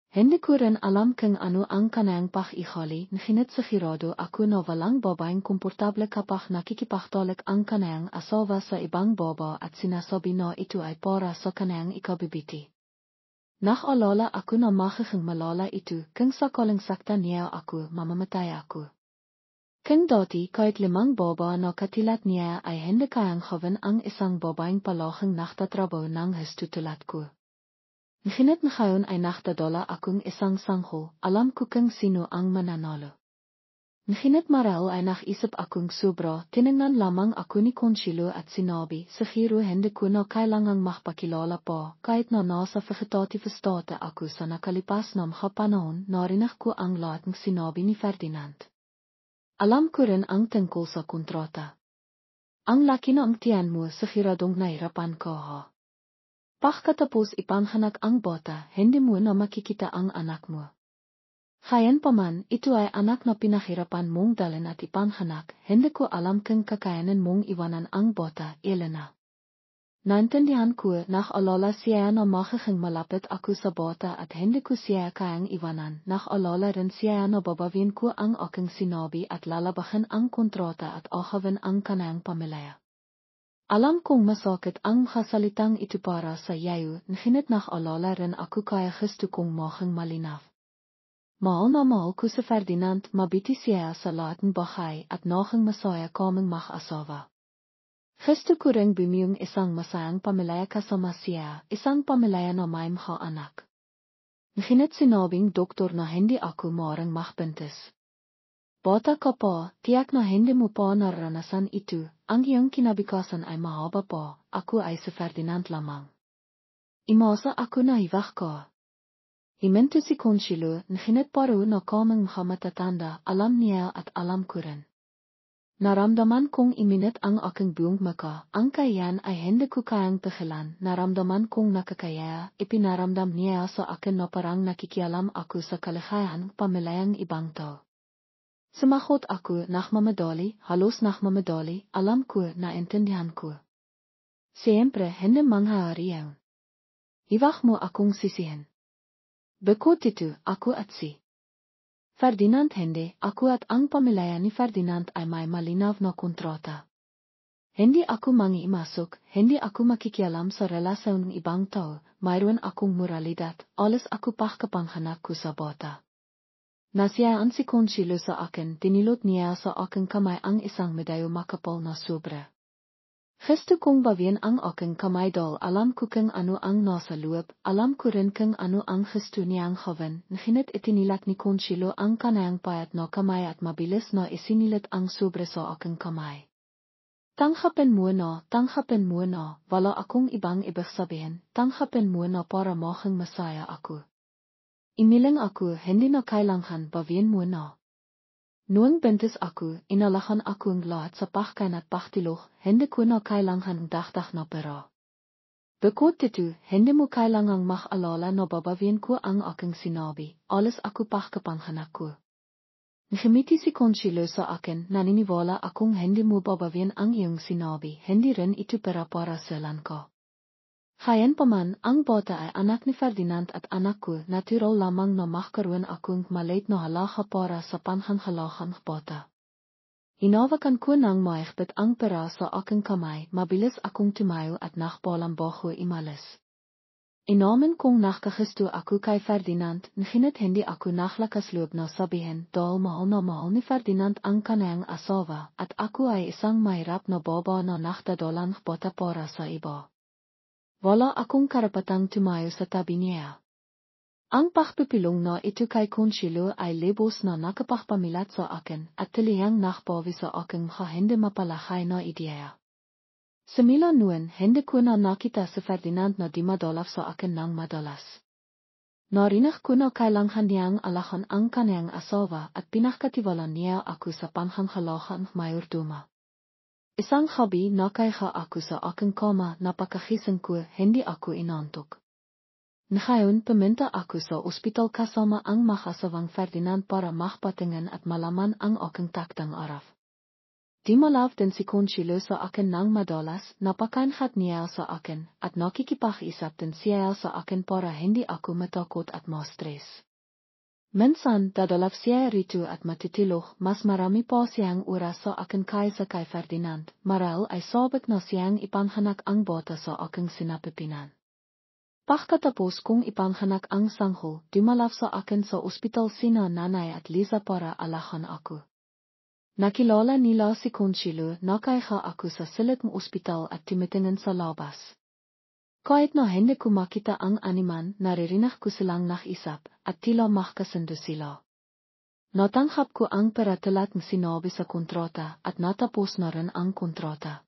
Hindi ko rin alam kung ano ang kanayang pag-ihali, ngunit sigurado ako na walang babaeng komportable kapag nakikipagtalik ang kanayang asawa sa ibang baba at sinasabi na ito ay para sa kanayang ikabibiti. Naalala ako na magiging malala ito, kung sakaling saktan niya ako, mamamatay ako. Kung dati kahit 5 baba na katilat niya ay hindi kayang gawin ang isang babaeng palaging nagtatrabaho ng husto tulad ko. Ngunit ngayon ay nakdadala akong isang sangho, alam ko kung sino ang mananalo. Ngunit marahil ay naisip akong sobra, tiningnan lamang ako ni Consuelo at sinabi, siguro hindi ko na kailangang magpakilala pa, kahit na nasa vegetative state ako sa nakalipas na mga panahon, narinig ko ang lahat ng sinabi ni Ferdinand. Alam ko rin ang tungkol sa kontrata. Ang laki na ang tiyan mo, siguradong nahirapan ka ha. Pagkatapos ipanghanak ang bata, hindi mo na makikita ang anak mo. Hayan pa man, ito ay anak na pinahirapan mong dalhin at ipanghanak, hindi ko alam kung kakayanin mong iwanan ang bata, Elena. Naintindihan ku nach alala siya na makiging malapit ako sa bata at hindi ko siya kayang iwanan. Nach alala rin siya na babawin ko ang aking sinabi at lalabahin ang kontrata at ahawin ang kanayang pamilya. Alam kong masakit ang makasalitang ito para sa iyo, ngunit nach alala rin ako kaya gusto kong maging malinaw. Mahal na mahal ko si Ferdinand, mabiti siya sa lahat ng bahay at naging masaya kaming mag-asawa. Gusto ko ring bumiyong isang masayang pamilya kasama siya, isang pamilya na may mga anak. Ngunit sinabing doktor na hindi ako maaaring magbuntis. Bata ka pa, tiyak na hindi mo pa naranasan ito, ang iyong kinabukasan ay mahaba pa, ako ay si Ferdinand lamang. Imasa ako na hiwag ka. Himinto si Consuelo, ngunit paro na kaming mga matatanda, alam niya at alam ko rin. Naramdaman kong iminit ang aking buong maka, ang kayan ay hindi ko kayang pigilan, naramdaman kong nakakaya, ipinaramdam niya sa akin na parang nakikialam ako sa kaligayahan pamilyang ibang tao. Sumagot ako, nagmamadali, halos nagmamadali, alam ko, naintindihan ko. Siyempre, hindi mangyayari yun. Iwag mo akong sisihin. Bukod ito, ako at si Ferdinand hindi, ako at ang pamilya ni Ferdinand ay may malinaw na kontrata. Hindi ako mangiimasok, hindi ako makikialam sa relasyon ng ibang tao, mayroon akong moralidad, alas ako pagkapanganak ko sa bata. Nasiyaan si Consuelo sa akin, tinilot niya sa aking kamay ang isang medalyo makapal na sobra. Gusto kong bawian ang aking kamay dahil alam ko kung ano ang nasa loob, alam ko rin kung ano ang gusto niyang gawin, ngunit itinilat ni Consuelo ang kanayang payat na kamay at mabilis na isinilit ang sobre sa aking kamay. Tanggapin mo na, wala akong ibang ibig sabihin, tanggapin mo na para maging masaya ako. Imiling ako, hindi na kailangan bawian mo na. Noong buntis ako, inalahan ako ang lahat sa pagkain at pagtulog, hindi ko na kailangan dagdag na pera. Bukod dito, hindi mo kailangang mag-alala na babawian ko ang aking sinabi, alas ako pagkapanganak ko. Ngumiti si Consuelo sa akin, naniniwala akong hindi mo babawian ang iyong sinabi, hindi rin ito pera para salan ko. Gayon pa man, ang bata ay anak ni Ferdinand at anak ko, natural lamang na magkaroon akong maliit na halaga para sa panghangalagang bata. Inawakan ko ng maigpit ang pera sa aking kamay, mabilis akong tumayo at nakbalang bago imalis. Inamin kong nakagusto ako kay Ferdinand, ngunit hindi ako naklakas loob na sabihin, dahil mahal na mahal ni Ferdinand ang kanayang asawa, at ako ay isang mahirap na baba na nakdadalang bata para sa iba. Wala akong karapatang tumayo sa tabi niya. Ang pagpipilong na ito kay Consuelo ay libos na nakapagpamilat sa akin at tilihang nakbawi sa aking mga hindi mapalakay na ideya. Simula noon, hindi ko na nakita si Ferdinand na di madalaf sa akin ng madalas. Narinig ko na kailangan niyang alakan ang kaniyang asawa at pinakatiwalan niya ako sa panghangalagang mayordoma. Isang gabi nakaiga ako sa aking kama, napakagising ko, hindi ako inantok. Ngayon pumunta ako sa ospital kasama ang mag-asawang Ferdinand para magpatingin at malaman ang aking takdang araf. Di malaw din si Consuelo sa akin ng madalas, napakaingat niya sa akin, at nakikipag-isap din siya sa akin para hindi ako matakot at ma-stress. Minsan, dadalap siya rito at matutulog, mas marami pa siyang oras sa akin kaysa kay Ferdinand, marahil ay sabik na siyang ipanganak ang bata sa aking sinapipinan. Pagkatapos kong ipanganak ang sanghol, dumalaw sa akin sa ospital sina nanay at Liza para alakan ako. Nakilala nila si Consuelo, nakaiga ako sa silid ng ospital at tumitingin sa labas. Kahit na hindi ko makita ang animan, naririnig ko silang nakisap, at tila makasundo sila. Natanggap ko ang pera tulad ng sinabi sa kontrata, at natapos na rin ang kontrata.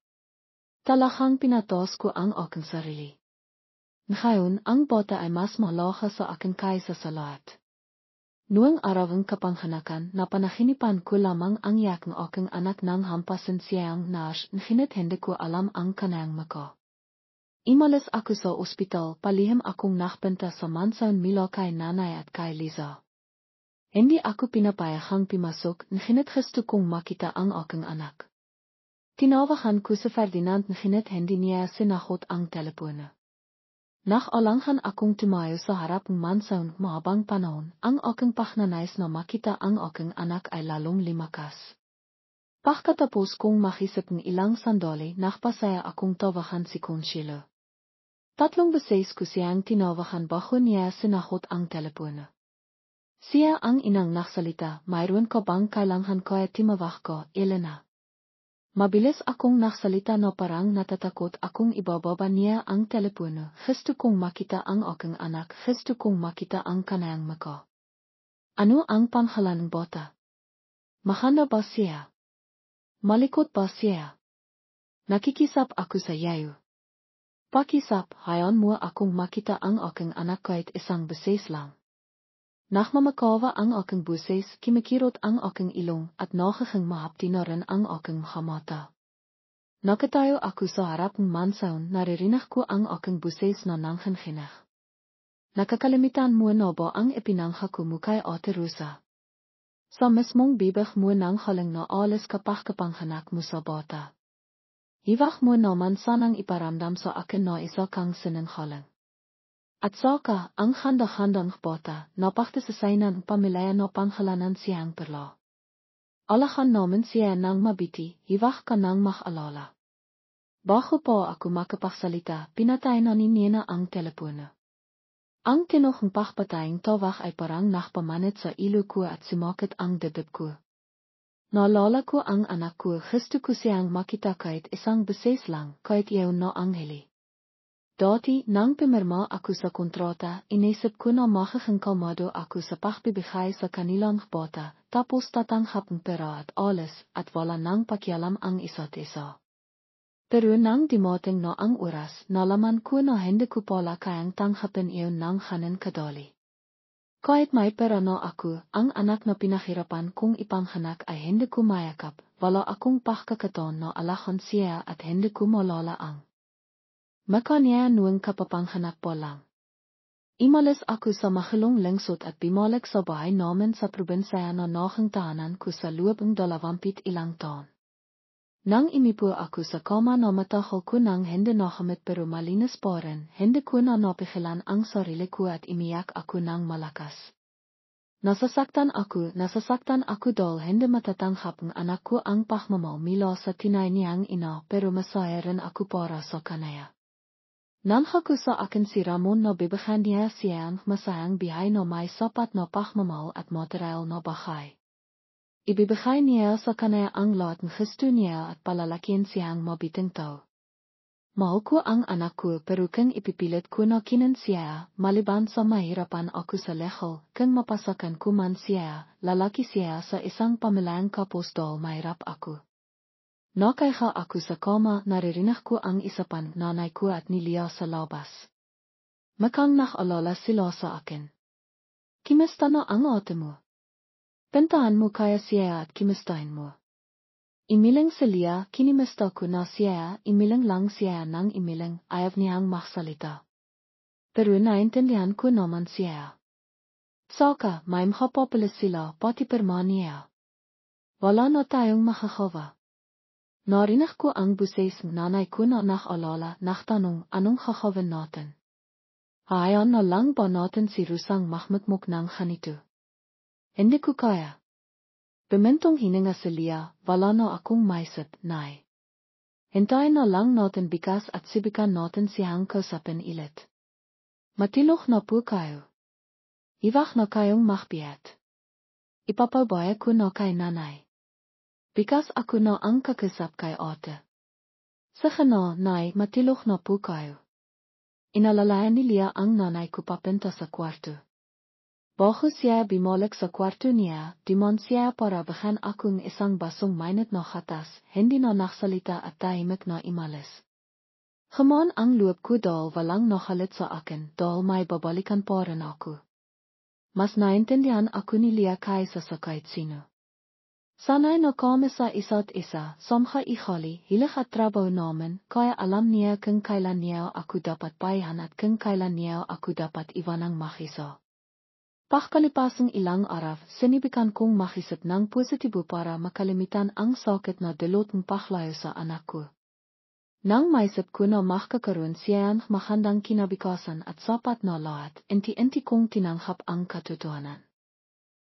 Talagang pinatas ko ang aking sarili. Ngayon, ang bata ay mas mahalaga sa akin kaysa sa lahat. Noong araw ng kapanganakan, napanahinipan ko lamang ang yak ng aking anak ng hampasin siyang nash, ngunit hindi ko alam ang kanayang maka. Imalis ako sa ospital, palihim akong nakpunta sa mansion nila kay nanay at kay Liza. Hindi ako pinapayagang pimasok, ngunit gusto kong makita ang aking anak. Tinawagan ku se Ferdinand nginet hendi nia sinagot ang telepone. Nach alangan akong tumayo sa harap ng mansaon mahabang panahon, ang aking pagnanais na makita ang aking anak ay lalong limakas. Pagkatapos kong makisip ng ilang sandali, nakpasaya akong tawagan si Consuelo. 3 beses ko siyang tinawagan bago niya sinagot ang telepone. Siya ang inang naksalita, mayroon ka bang kailangan kaya timawag ko, Elena? Mabilis akong naksalita na parang natatakot akong ibababa niya ang telepono. Gusto kong makita ang aking anak, gusto kong makita ang kanayang mako. Ano ang pangalan ng bata? Mahanda ba siya? Malikot ba siya? Nakikisap ako sa yayo. Pakisap, hayan mo akong makita ang aking anak kahit isang beses lang. Nachmamakawa ang aking buses, kimikirot ang aking ilong, at nakakang mahapti na rin ang aking mata. Nakatayo ako sa harap ng mansaon, naririnig ko ang aking buses na nanghinhinag. Nakakalimitan mo na ba ang ipinangha ko mo kay Ate Rosa? Sa mismong bibig mo nang haling na alis kapanghanak mo sa bata. Hiwag mo naman sanang iparamdam sa akin na isa kang sinanghaling. At saka, ang handa-handang bata, napaktasasay ng pamilya na panghalanan siyang perla. Alahan naman siya nang mabiti, hiwag ka nang makalala. Bago pa ako makapagsalita, pinatay na ni Nina ang telepono. Ang tinuhang pakpatayang tawag ay parang nakpamanit sa ilo ko at sumakit ang dibdib ko. Naalala ko ang anak ko, gusto ko siyang makita kahit isang beses lang, kahit yaw na ang hili. Dati, nang pimirma ako sa kontrata, inisip ko na magiging kalmado ako sa pagbibigay sa kanilang bata, tapos tatanggap ng pera at alis, at wala nang pakialam ang isa't isa. Pero nang dumating na ang oras, nalaman ko na hindi ko pala kayang tanggapin iyon ng hanan kadali. Kahit may pera na ako, ang anak na pinahirapan kong ipanghanak ay hindi ko mayakap, wala akong pakakataon na alahan siya at hindi ko malalaang. Maka niya nuwang kapapanghanak po lang. Imalis ako sa mahilong lengsot at bumalik sa bahay namin sa probinsya na nakang tahanan ko sa loob ng 20 ilang taon. Nang imipo ako sa kama na matahol ko nang hindi nakamit pero malinis pa rin, hindi ko na napigilan ang sarili ko at imiyak ako ng malakas. Nasasaktan ako dahil hindi matatanggap ng anak ko ang pagmamahal mula sa tinay niyang ina pero masaya rin ako para sa kanaya. Nanha ko sa akin si Ramon na bibigyan niya siyang masayang bihay na may sapat na pagmamahal at material na bahay. Ibibigay niya sa kanaya ang lahat ng gusto niya at palalakin siyang mabiting tao. Mahal ko ang anak ko pero kung ipipilit ko na kinin siya, maliban sa mahirapan ako sa lehal, kung mapasakan ko man siya, lalaki siya sa isang pamilyang kapos dahil mahirap ako. Nakaiha ako sa kama, naririnig ko ang isapan nanay ko at Nilia sa labas. Makang nakalala sila sa akin. Kimista na ang ate mo? Pintahan mo kaya siya at kimistahin mo. Imiling siya, kinimista ko na siya, imiling lang siya nang imiling, ayaw niyang maksalita. Pero naintindihan ko naman siya. Saka, may makapapalis sila, pati perma niya. Wala na tayong makakawa. Narinig ko ang buses ng nanay ko na nakalala, nagtanong, anong kakawin natin? Hayaan na lang ba natin si Rusang mahmukmuk ng ganito? Hindi ko kaya. Bimintong hininga sila, wala na akong maisip, nay. Hintayin na lang natin bikas at sibikan natin siyang kausapin ilit. Matilok na po kayo. Iwag na kayong mahbiyat. Ipapabaya ko na kay nanay. Bikas ako na ang kakasap kay ate. Saka na, nay, matilok na po kayo. Inalalayan nila ang nanay ko papinta sa kwarto. Bago siya bumalik sa kwarto niya, dimon siya para bahan akong isang basong mainit na gatas, hindi na naksalita at tahimik na imalis. Gaman ang loob ko dahil walang nakalit sa akin, dahil may babalikan pa rin ako. Mas naintindihan ako nila kaysa sa kahit sino. Sana'y nakama sa isa't isa, samha ihali, hilig at trabaho namin, kaya alam niya kung kailan niya ako dapat payahan at kung kailan niya ako dapat iwanang makisa. Pagkalipasang ilang araw, sinibikan kong makisip ng positibo para makalimitan ang sakit na dulot ng pahlayo sa anak ko. Nang maisip ko na makakaroon siya ng magandang kinabukasan at sapat na lahat, inti-inti kong tinanggap ang katotohanan.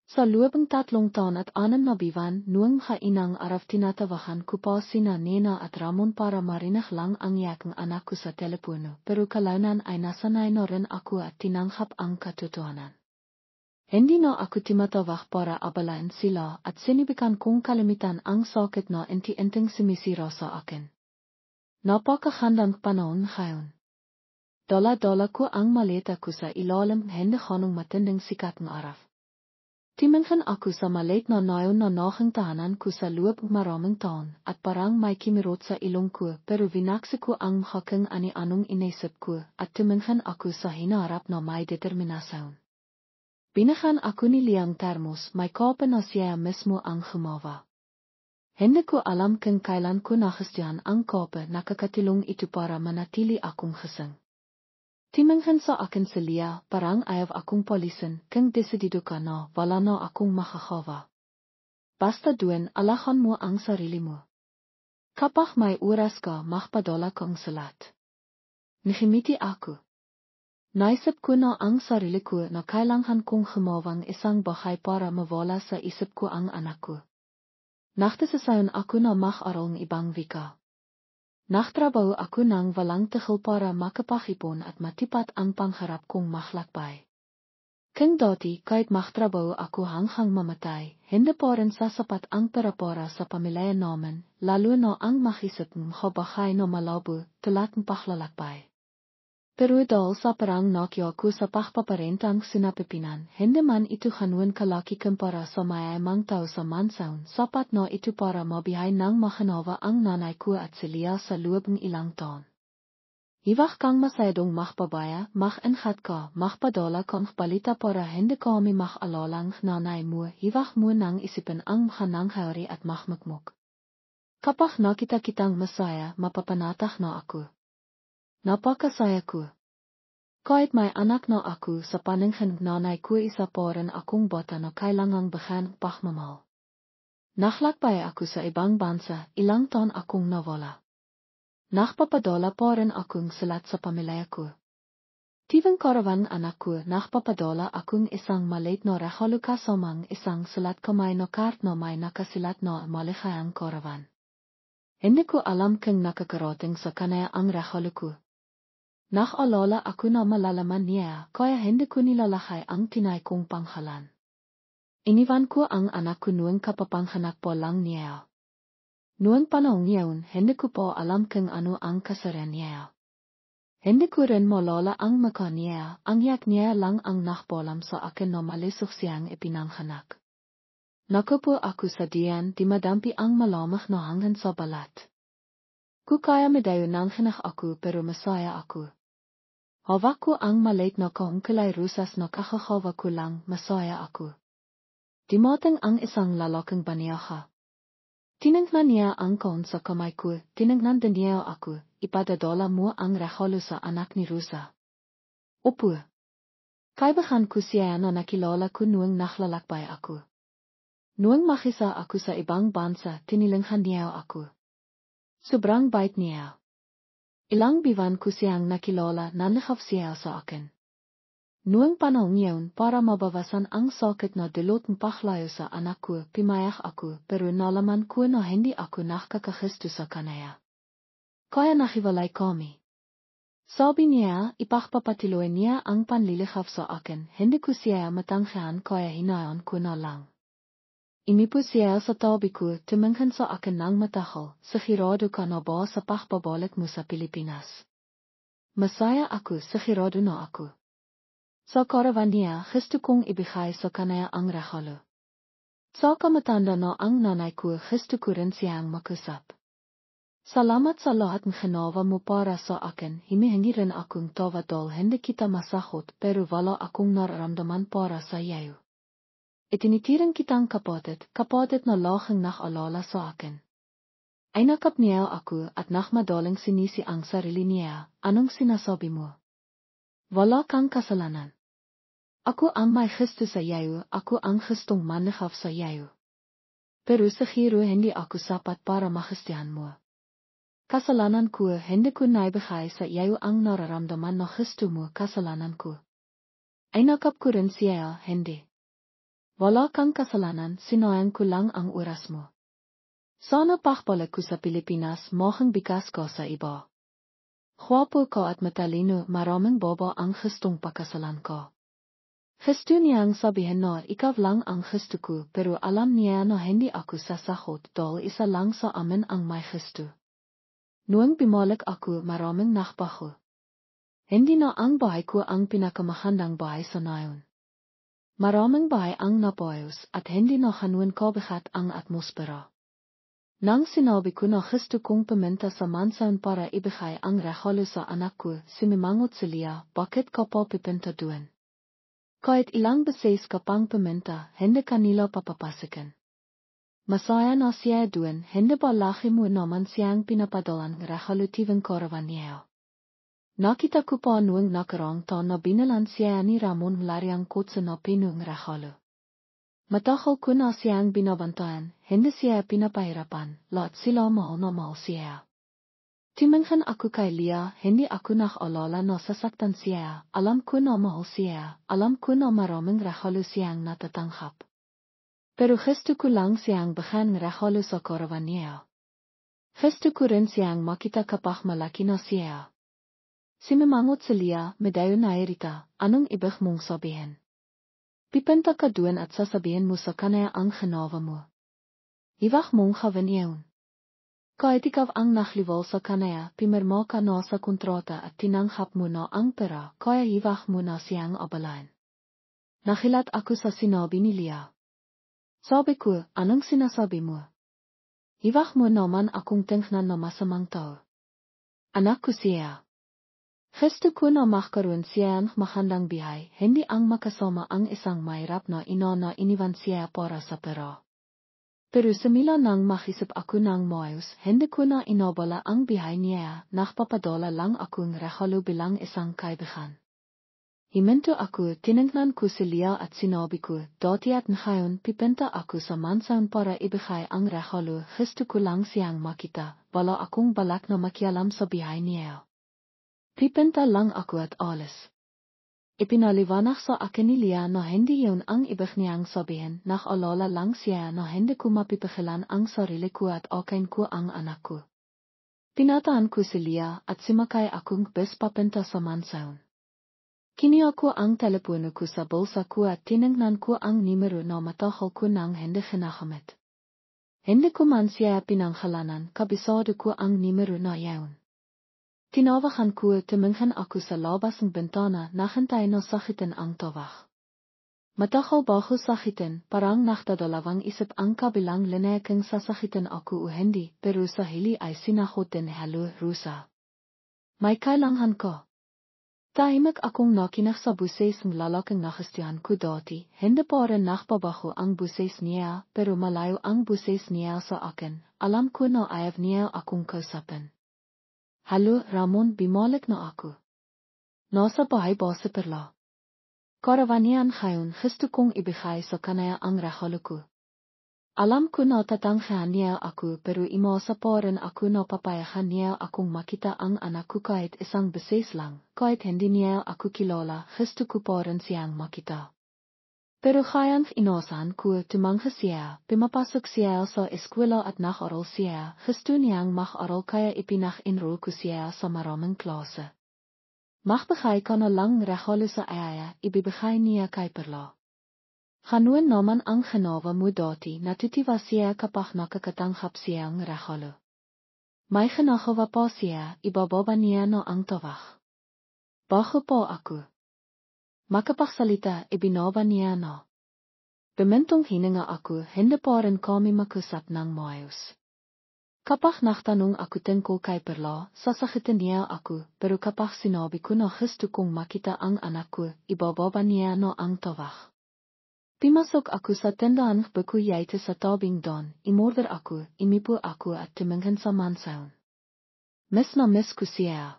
Sa loob ng 3 taon at 6 na buwan, noong inang araw tinatawagan ko pa sina Nena at Ramon para marinig lang ang iyak ng anak ko sa telepono, pero kalaunan ay nasanay na rin ako at tinanggap ang katotohanan. Hindi na ako timatawag para abalain sila at sinibikan kong kalimitan ang sakit na inti-inting sumisira sa akin. Napakagandang panahon ngayon. Dala-dala ko ang maleta ko sa ilalim hindi ganong matinding sikat ng araw. Timingan ako sa maliit na nayon na naging tahanan ko sa loob ng maraming taon at parang may kimirot sa ilong ko pero vinakse ko ang haking ani anong inisip ko at timingan ako sa hinarap na may determinasyon. Binigyan ako ni Liang termos, may kape na siya mismo ang gumawa. Hindi ko alam kung kailan ko nagustuhan ang kape, nakakatulong ito para manatili akong gising. Timingan sa akin si Lia, parang ayaw akong polisin, kung desidido ka na, wala na akong makakawa. Basta duwin, alahan mo ang sarili mo. Kapag may oras ka, magpadala kang salat. Nihimiti ako. Naisip ko na ang sarili ko na kailangan kong humawang isang bahay para mawala sa isip ko ang anak ko. Nagtasasayon ako na mag-aral ng ibang wika. Nagtrabaho ako ng walang tigil para makapag-ipon at matipat ang pangarap kong maglakbay. Kung dati kahit magtrabaho ako hanggang mamatay, hindi pa rin sasapat ang pera para sa pamilya namin, lalo na ang makisip ng bahay na malabo tulad ng paglalakbay. Pero dahil sa parang nakya ko sa pagpaparentang sinapipinan, hindi man ito ganun kalaki kumpara sa mayamang tao sa mansaon, sapat na ito para mabihay ng makanawa ang nanay ko at si Lia sa loob ng ilang taon. Iwag kang masyadong magpabaya, mag-ingat ka, magpadala kang balita para hindi kami mag-alalang nanay mo, iwag mo nang isipin ang manangyari at magmukmuk. Kapag nakita kitang masaya, mapapanatag na ako. Napakasaya ko. Kahit may anak na ako sa paningin ng nanay ko, isa pa rin akong bata na kailangang bigyan ng pagmamahal. Naglakbay ako sa ibang bansa, ilang taon akong nawala. Nagpapadala pa rin akong salat sa pamilya ko. Tivang karawan anak ko, nagpapadala akong isang maliit na regalo kasamang isang salat kamay na kart na may nakasilat na maligayang karawan. Hindi ko alam kung nakakarating sa kanya ang regalo ko. Nag-alala ako na malalaman niya, kaya hindi ko nilalakay ang tinay kong panghalan. Iniwan ko ang anak ko noong kapapanghanak pa lang niya. Noong panahon yun, hindi ko pa alam kung ano ang kasarian niya. Hindi ko rin malala ang mukha niya, ang yak niya lang ang nakpalam sa akin na malisok siyang ipinanghanak. Nakupo ako sa diyan, di madampi ang malamang na hanggang sa balat. Kukaya medayo nang hinak ako pero masaya ako. Hawak ko ang maliit na kaungkulay rusas na kakakawa ko lang, masaya ako. Dimating ang isang lalaking baniyaha. Tinignan niya ang kaun sa kamay ko, tinignan din niya ako, ipadadala mo ang regalo sa anak ni Rosa. Opo. Kaibahan ko siya na nakilala ko noong naklalakbay ako. Noong makisa ako sa ibang bansa, tinilinghan niya ako. Sobrang bait niya. Ilang biwan ko siyang nakilala, nanlihap siya sa akin. Noong panahon yun, para mabawasan ang sakit na dulot ng pahlayo sa anak ko, pimayak ako, pero nalaman ko na hindi ako nakakahisto sa kanaya. Kaya nahiwalay kami. Sabi niya, ipagpapatuloy niya ang panlilihap sa akin, hindi ko siya matanggihan kaya hinayaan ko na lang. Imipo siya sa tabi ko, tumingin sa akin ng matahol, sigurado ka na ba sa pagbabalik mo sa Pilipinas? Masaya ako, sigurado na ako. Sa karawan niya, gusto kong ibigay sa kanya ang regalo. Sa kamatanda na ang nanay ko, gusto ko rin siyang makusap. Salamat sa lahat ng ginawa mo para sa akin, hinihingi rin akong tawa dahil hindi kita masahot pero wala akong nararamdaman para sa iyo. Itinitiran kitang kapatid na laging nag-alala sa akin. Ay nakap niya ako at nakmadaling sinisi ang sarili niya, anong sinasabi mo? Wala kang kasalanan. Aku ang may gusto sa iyo, ako ang gustong manlihaf sa iyo. Pero siguro hindi ako sapat para magustuhan mo. Kasalanan ko, hindi ko naibigay sa iyo ang nararamdaman na gusto mo, kasalanan ko. Ay nakap ko rin siya, hindi. Wala kang kasalanan, sinayang ko lang ang oras mo. Sana pakbalik ko sa Pilipinas, mohang bikas ko sa iba. Gwapo ko at matalino, maraming bobo ang gustong pakasalan ko. Gusto niyang sabihin na ikaw lang ang gusto ko, pero alam niya na hindi ako sasahot dahil isa lang sa amin ang may gusto. Noong bumalik ako, maraming nakbaho. Hindi na ang bahay ko ang pinakamagandang bahay sa ngayon. Maraming bahay ang napayos at hindi na ganun kabigat ang atmosfera. Nang sinabi ko na gusto kong pumunta sa mansion para ibigay ang regalo sa anak ko, sumimangot si Leah, bakit ka pa pupunta doon? Kahit ilang beses ka pang pumunta, hindi kanila papapasukin. Masaya na siya doon, hindi ba laki mo naman siyang pinapadalang regalo tivang karavan niya. Nakita ko pa noong nakarang taon na binalan siya ni Ramon Lariang kotse na pinong regalo. Matagal ko na siyang binabantayan, hindi siya pinapahirapan, lahat sila mahal na mahal siya. Tumingin ako kay Leah, hindi ako nakaalala na sasaktan siya, alam ko na mahal siya, alam ko na maraming regalo siyang natatanggap. Pero gusto ko lang siyang bigyan regalo sa karavan niya. Gusto ko rin siyang makita kapag malaki na siya. Sumimangot si Leah, medyo nairita, anong ibig mong sabihin? Pipinta ka doon at sasabihin mo sa kanya ang ginawa mo. Ibig mong gawin yun. Kahit ikaw ang nagliwal sa kanya, pimirma ka na sa kontrata at tinanggap mo na ang pera, kaya ibig mo na siyang abalain. Nakilat ako sa sinabi ni Leah. Sabi ko, anong sinasabi mo? Ibig mo naman akong tingnan na masamang tao. Anak ko siya. Gusto ko na magkaroon siya ng magandang bihay, hindi ang makasama ang isang mahirap na ina na iniwan siya para sa pera. Pero simula nang makisip ako ng maayos, hindi ko na inabala ang bihay niya, nagpapadala lang akong regalo bilang isang kaibigan. Himinto ako, tinignan ko si Leah at sinabi ko, dati at ngayon pipinta ako sa mansion para ibigay ang regalo, gusto ko lang siyang makita, wala akong balak na makialam sa bihay niya. Pipinta lang ako at alis. Ipinaliwanag sa akin ni Leah na hindi yun ang ibig niyang sabihin, nakaalala lang siya na hindi ko mapipigilan ang sarili ko at akin ko ang anak ko. Tinataan ko si Leah at sumakay akong bus papunta sa mansion. Kinuha ko ang telepono ko sa bulsa ko at tinignan ko ang numero na matagal ko nang hindi ginagamit. Hindi ko man siya pinanghalanan, kabisado ko ang numero na yaon. Tinawagan ko, tumingin ako sa labas ng bintana, naghintay na sakitin ang tawag. Matagal bago sakitin, parang nakdadalawang isip ang kabilang linya kung sasakitin ako o hindi, pero sa hili ay sinahot din, hello, Rosa. May kailangan ko. Tahimik akong nakinig sa buses ng lalaking nagustuhan ko dati, hindi pa rin nakbabago ang buses niya, pero malayo ang buses niya sa akin, alam ko na ayaw niya akong kausapin. Hello, Ramon, bumalik na ako. Nasa bahay ba si Perla? Karavanian ngayon, gusto kong ibigay sa kanya ang regalo ko. Alam ko na tatanggihan niya ako, pero imasa pa rin ako na papayagan niya akong makita ang anak ko kahit isang beses lang, kahit hindi niya ako kilala, gusto ko pa rin siyang makita. Pero kayang inasahan ko, tumanggi siya, pumapasok siya sa eskwela at nag-aral siya, gusto niyang mag-aral kaya ipinag-enroll ko siya sa maraming klase. Magbigay ka na lang regalo sa aya, ibibigay niya kay Perla. Ganun naman ang ginawa mo dati, natitiwa siya kapag nakakatanggap siyang regalo. May ginagawa pa siya, ibababa niya na ang tawag. Bago pa ako makapagsalita, ibinaba niya na. Bumintong hininga ako, hindi pa rin kami makusap ng maayos. Kapag nagtanong ako tungkol kay Perla, sasakitin niya ako, pero kapag sinabi ko na gusto kong makita ang anak ko, ibababa niya na ang tawag. Pimasok ako sa tindahan ng buku yaite sa tabing doon, imorder ako, imipo ako at tumingin sa mansion. Miss na miss ko siya.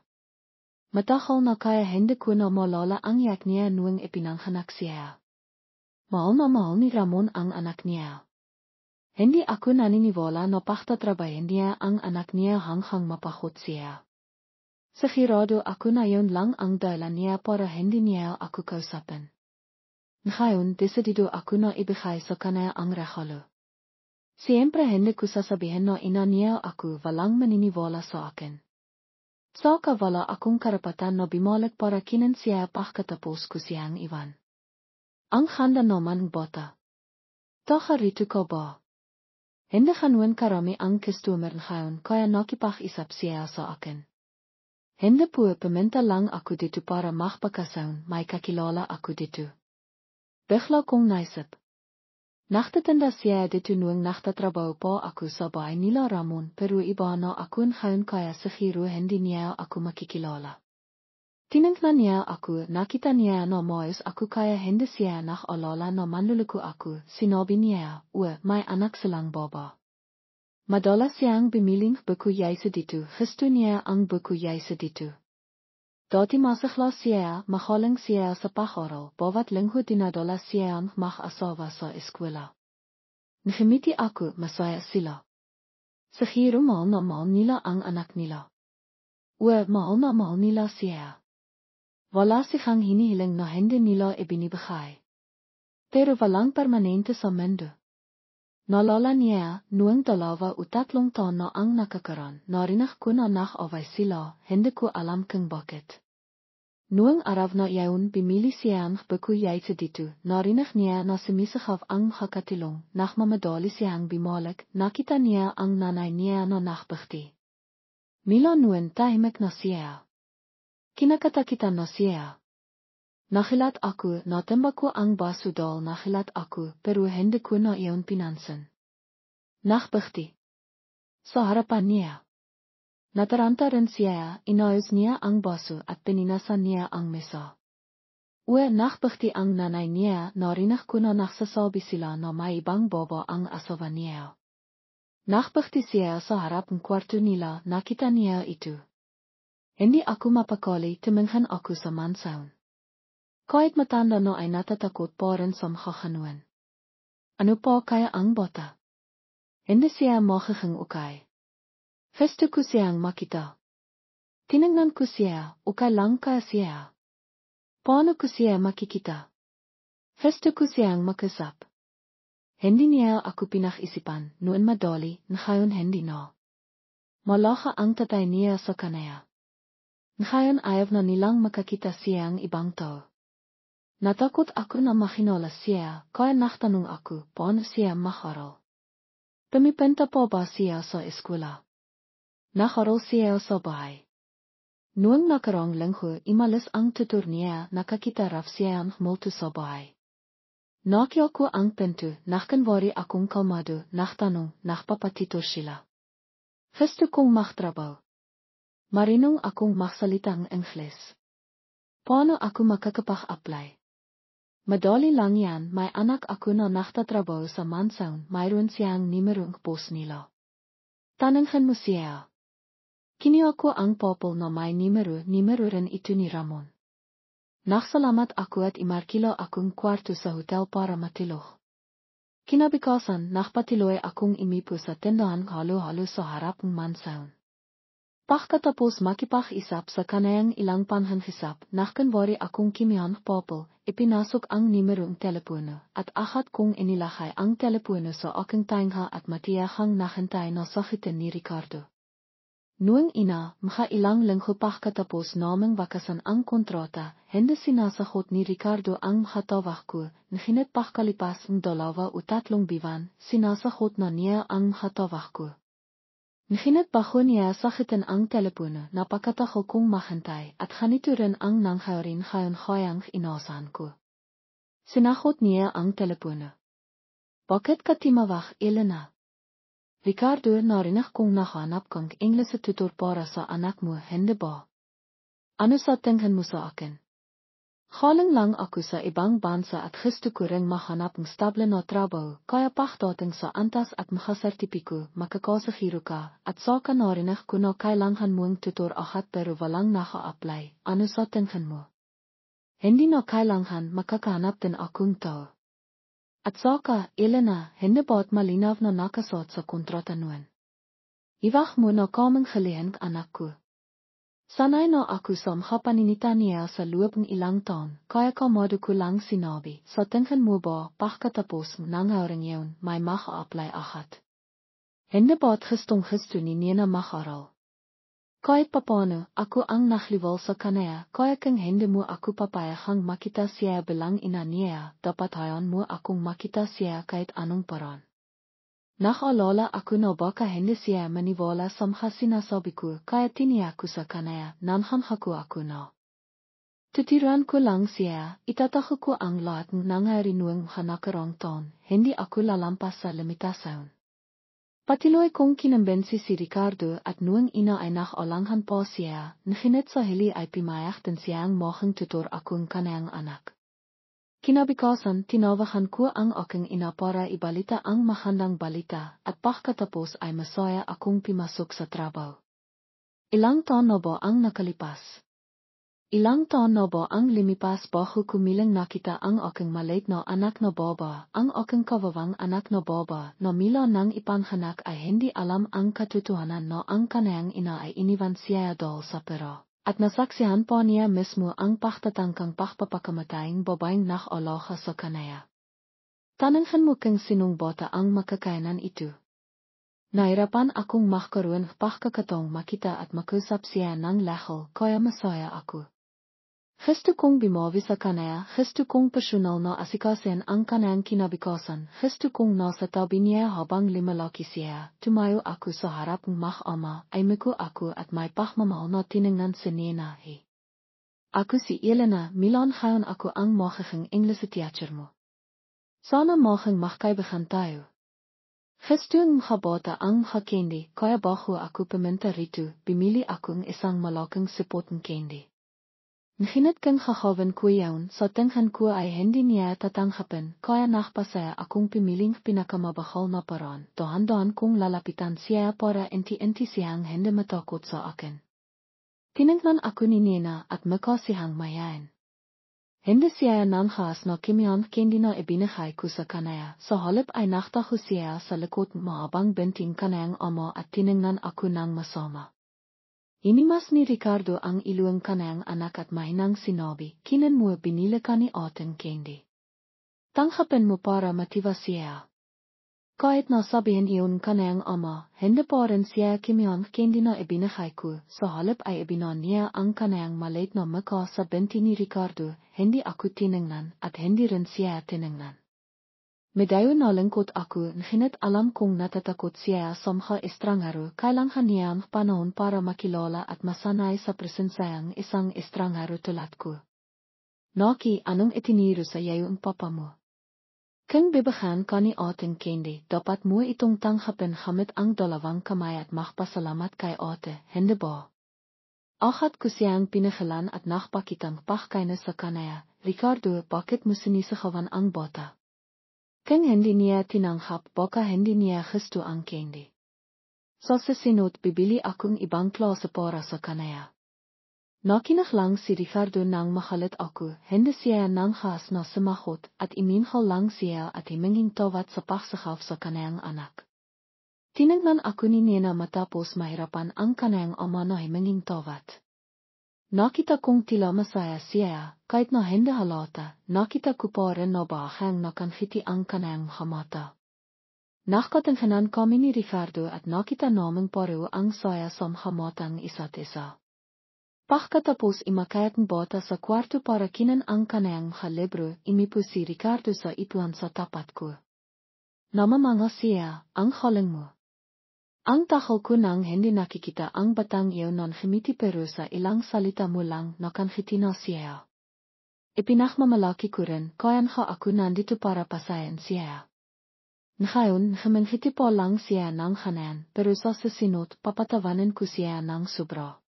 Matahal na kaya hende kuna malala ang yak niya nueng epinanghanak siya. Mahal na mahal ni Ramon ang anak niya. Hindi ako naniniwala na pagtatrabayan niya ang anak niya hanggang mapahot siya. Sigurado ako na yun lang ang dahilan niya para hindi niya ako kausapin. Ngayon, desidido ako na ibigay sa kanya ang regalo. Siyempre hindi ko sasabihin na ina niya ako walang maniniwala sa akin. Saka wala akong karapatan na bumalik para kinin siya pagkatapos ko siyang iwan. Ang handa naman bata. Takarito ka ba? Hindi ganun karami ang customer ngayon kaya nakipag-isip siya sa akin. Hindi po paminta lang ako dito para magpakasaon may kakilala ako dito. Bigla kong naisip. Nachtetanda siya dito nueng nachtatrabaho pa ako sa bahay nila Ramon pero iba na ako ngayon kaya siguro hindi niya ako makikilala. Tinignan niya ako, nakita niya na maayos ako kaya hindi siya nakalala na manluloko ako, sinabi niya, may anak silang baba. Madalas siyang bimiling buku yaysa dito, gusto niya ang buku yaysa dito. Dati masakla siya, mahaling siya sa paharal, bawat linggo dinadala siya ang mag-asawa sa eskwela. Ngimiti ako, masaya sila. Siguro mahal na mahal nila ang anak nila. Mahal na mahal nila siya. Wala silang hinihiling na hindi nila ibinibigay. Pero walang permanente sa mundo. Nalala niya, nueng 2 o 3 taon na ang nakakaran, narinig ko na nag-away sila, hindi ko alam kung bakit. Nueng araw na yaon bimili siyang buku yaysa dito, narinig niya na sumisagaw ang makatilong, nagmamadali siyang bumalik, nakita niya ang nanay niya na nagbigti. Mila nueng tahimik na siya. Kinakatakitan na siya. Nakilat ako, natimba ko ang basudal nakilat ako, pero hindi ko na iyon pinansin. Nagbigti. Sa harapan niya. Nataranta rin siya, inayos niya ang baso at pininasan niya ang mesa. Nagbigti ang nanay niya, narinig ko na nagsasabi sila na may ibang baba ang asawa niya. Nagbigti siya sa harap ng kwarto nila, nakita niya ito. Hindi ako mapakali, tumingin ako sa mansaon. Kahit matanda na ay natatakot pa rin sa makakanuan. Ano pa kaya ang bata? Hindi siya magiging okay. Gusto ko siyang makita. Tinignan ko siya, okay lang kaya siya. Paano ko siya makikita? Gusto ko siyang makasap. Hindi niya ako pinag-isipan, noon madali, ngayon hindi na. Malaka ang tatay niya sa kanaya. Ngayon ayaw na nilang makakita siyang ibang tao. Natakot ako na makinola siya, kaya nagtanong ako, paano siya makaral. Pumipenta pa ba siya sa eskwela? Nakaral siya sa bahay. Noong nakarang linggo, imalis ang tutor niya, nakakita raw siya ang multo sa bahay. Nakya ko ang pinto, nakanwari akong kalmado, nagtanong, nagpapatito sila. Gusto kong magtrabaho. Marinong akong magsalitang Ingles. Paano ako makakapag-apply? Madali lang yan, may anak ako na nagtatrabaho sa mansaon, mayroon siyang numero ng post nila. Tanungin mo siya. Kiniha ko ang popol na may numero rin ito ni Ramon. Nagsalamat ako at imarkila akong kwarto sa hotel para matulog. Kinabukasan, nagpatuloy akong imipo sa tindahan halo-halo sa harap ng mansaon. Pagkatapos makipag-isap sa kanayang ilang panghanghisap, nakanwari akong kimihan popol, ipinasok ang numero ng telepono, at agad kong inilagay ang telepono sa aking tainga at matiyahang nakantay na sakitin ni Ricardo. Noong ilang linggo pagkatapos naming wakasan ang kontrata, hindi sinasagot ni Ricardo ang hatawag ko, nahinit pagkalipas ng 2 o 3 buwan, sinasagot na niya ang hatawag ko. Nahinit bago niya sakitin ang telepono, napakatagal kong mahantay at ganito rin ang nangyari ngayon kayang inasahan ko. Sinagot niya ang telepono. Bakit ka timawag, Elena? Ricardo, narinig kong nahanap kang English tutor para sa anak mo, hindi ba? Ano sa tingin mo sa akin? Galing lang ako sa ibang bansa at gusto ko ring mahanap ng stable na trabaho, kaya pagdating sa antas at makasertipiko, makakasiguro ka, at saka narinig ko na kailangan mong tutor agad pero walang naka-apply, ano sa tingin mo? Hindi na kailangan makakahanap din akong tao. At saka, Elena, hindi ba't malinaw na nakasuot sa kontrata nun? Iwag mo na kaming gelehan anak ko. Sanay na ako sa mga paninita niya sa loob ng ilang taon, kaya kamado ko lang sinabi, sa tingin mo ba, pagkatapos ng houring yun, may maka-apply agad. Hindi ba't gustong-gusto ni Nina makaral? Kahit papano, ako ang nagliwal sa kanya, kaya kung hindi mo ako papayahang makita siya bilang ina niya, dapat hayan mo akong makita siya kahit anong paraan. Nakaalala ako na baka hindi siya maniwala sa mga sinasabi ko, kaya tiniyak ko sa kanya, nanghangha ko ako na. Tutiran ko lang siya, itataka ko ang lahat ng nangyari noong mga nakarang taon, hindi ako lalampas sa limitasyon. Patuloy kong kinambensi si Ricardo at noong ina ay nakaalangan pa siya, nahinit sa hili ay pimayak din siyang mohang tutor akong kanyang anak. Kinabukasan, tinawagan ko ang aking ina para ibalita ang magandang balita, at pagkatapos ay masaya akong pimasok sa trabaho. Ilang taon na ba ang nakalipas? Ilang taon na ba ang lumipas bago kumilang nakita ang aking maliit na anak na baba, ang aking kawawang anak na baba, na mila nang ipanganak ay hindi alam ang katotohanan na ang kanyang ina ay iniwan siya dahil sa pera. At nasaksihan pa niya mismo ang pagtatangkang pagpapakamatayang babaeng nakalaha sa kanaya. Tananghan mo kung sinong bata ang makakainan ito. Nahirapan akong magkaroon pagkakataong makita at makusap siya ng lahal, kaya masaya ako. Gusto kong bumawi sa kanaya, gusto kong personal na asikasin ang kanayang kinabukasan, gusto kong nasa tabi niya habang lumalaki siya, tumayo ako sa harap ng ama, ay miko ako at may pagmamahal na tiningnan si Nina. Ako si Elena, Milan ngayon ako ang magiging English teacher mo. Sana maging magkaibigan tayo. Gusto ng mga bata ang mga candy, kaya bago ako pumunta rito, bumili ako ng isang malaking sipot ng candy. Nahinat kang hahawan ko yawn, sa tingin ko ay hindi niya tatanggapin, kaya nakpasaya akong pimiling pinakamabahal na paraan, dahan-dahan kong lalapitan siya para inti-inti siyang hindi matakot sa akin. Tinignan ako ni Nina at makasihang mayain. Hindi siya nanghas na kimihan candy na ibinigay ko sa kanaya, sa halip ay naktaho siya sa likod mahabang binting kanayang ama at tinignan ako ng masama. Inimas ni Ricardo ang iluang kanayang anak at mahinang sinabi, kinan mo binili ka ni ating candy. Tanggapin mo para matiwa siya. Kahit na sabihin iyon kanayang ama, hindi pa rin siya kimihan candy na ibinigay ko, sa halip ay ibinan niya ang kanayang maliit na mukha sa binti ni Ricardo, hindi ako tiningnan at hindi rin siya tiningnan. Medyo nalungkot ako, ngunit alam kong natatakot siya sa mga estrangero, kailangan niya ang panahon para makilala at masanay sa presensayang isang estrangero tulad ko. Naki, anong itiniro sa iyo ang papa mo? Kung bibigyan ka ni ating candy, dapat mo itong tanggapin gamit ang dalawang kamay at magpasalamat kay ate, hindi ba? Agad ko siyang pinahalan at nakpakitang pagkainis sa kanaya, Ricardo, bakit mo sinisigawan ang bata? Kung hindi niya tinanghap, baka hindi niya gusto ang candy. Sa susunod, bibili akong ibang klase para sa kanaya. Nakinig lang si Ricardo nang makalit ako, hindi siya nanghas na sumagot at iminhal lang siya at himinging tawad sa pagsakaf sa kanayang anak. Tinignan ako ni Nina matapos mahirapan ang kanayang ama na himinging tawad. Nakita kong tila masaya siya, kahit na hindi halata, nakita ko pa rin na bahang nakangiti ang kanayang mata. Nakatanghanan kami ni Ricardo at nakita namin pareho ang saya sa mga matang isa't isa. Pagkatapos imakayat ng bata sa kwarto para kinan ang kanayang mga libro, imipo si Ricardo sa ipuan sa tapat ko. Namamanga siya, ang haling mo. Ang takal ko nang hindi nakikita ang batang iyon non humiti pero sa ilang salita mo lang nakangiti na siya. Ipinakmamalaki ko rin, kaya nga ako nandito para pasayan siya. Ngayon, humingiti pa lang siya ng hanan, pero sa susunod papatawanan ko siya ng sobra.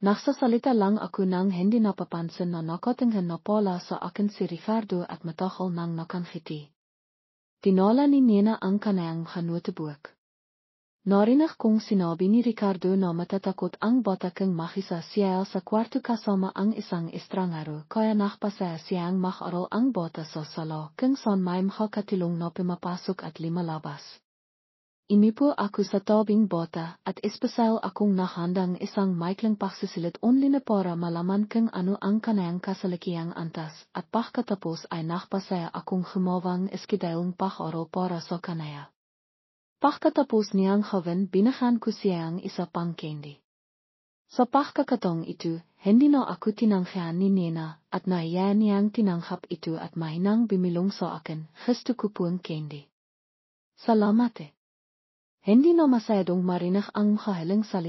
Naksa salita lang aku nang hindi napapansin na nakatingin na pala sa akin si Ricardo at matagal nang nakangiti. Tinala ni Nena ang kanayang hanutebuak. Narinig kong sinabi ni Ricardo na matatakot ang bata kang makisa siya sa kwarto kasama ang isang estrangero kaya nakpasaya siyang makaral ang bata sa sala kung saan may makakatilong na pumapasok at lumalabas. Imipo ako sa tabing bata at espesyal akong nahandang isang maikling pagsisilit only na para malaman kung ano ang kanayang kasalukiyang antas at pagkatapos ay nakpasaya akong humawang eskidayong pag-aral para sa kanaya. Pagkatapos niyang haven binahan ko siyang isa pang candy. Sa pagkakataong ito, hindi na ako tinanggihan ni Nena at nahiya niyang tinanghap ito at mahinang bimilong sa akin, gusto ko po ang candy. Salamat. Hindi na masyadong marinig ang mahahalang salita.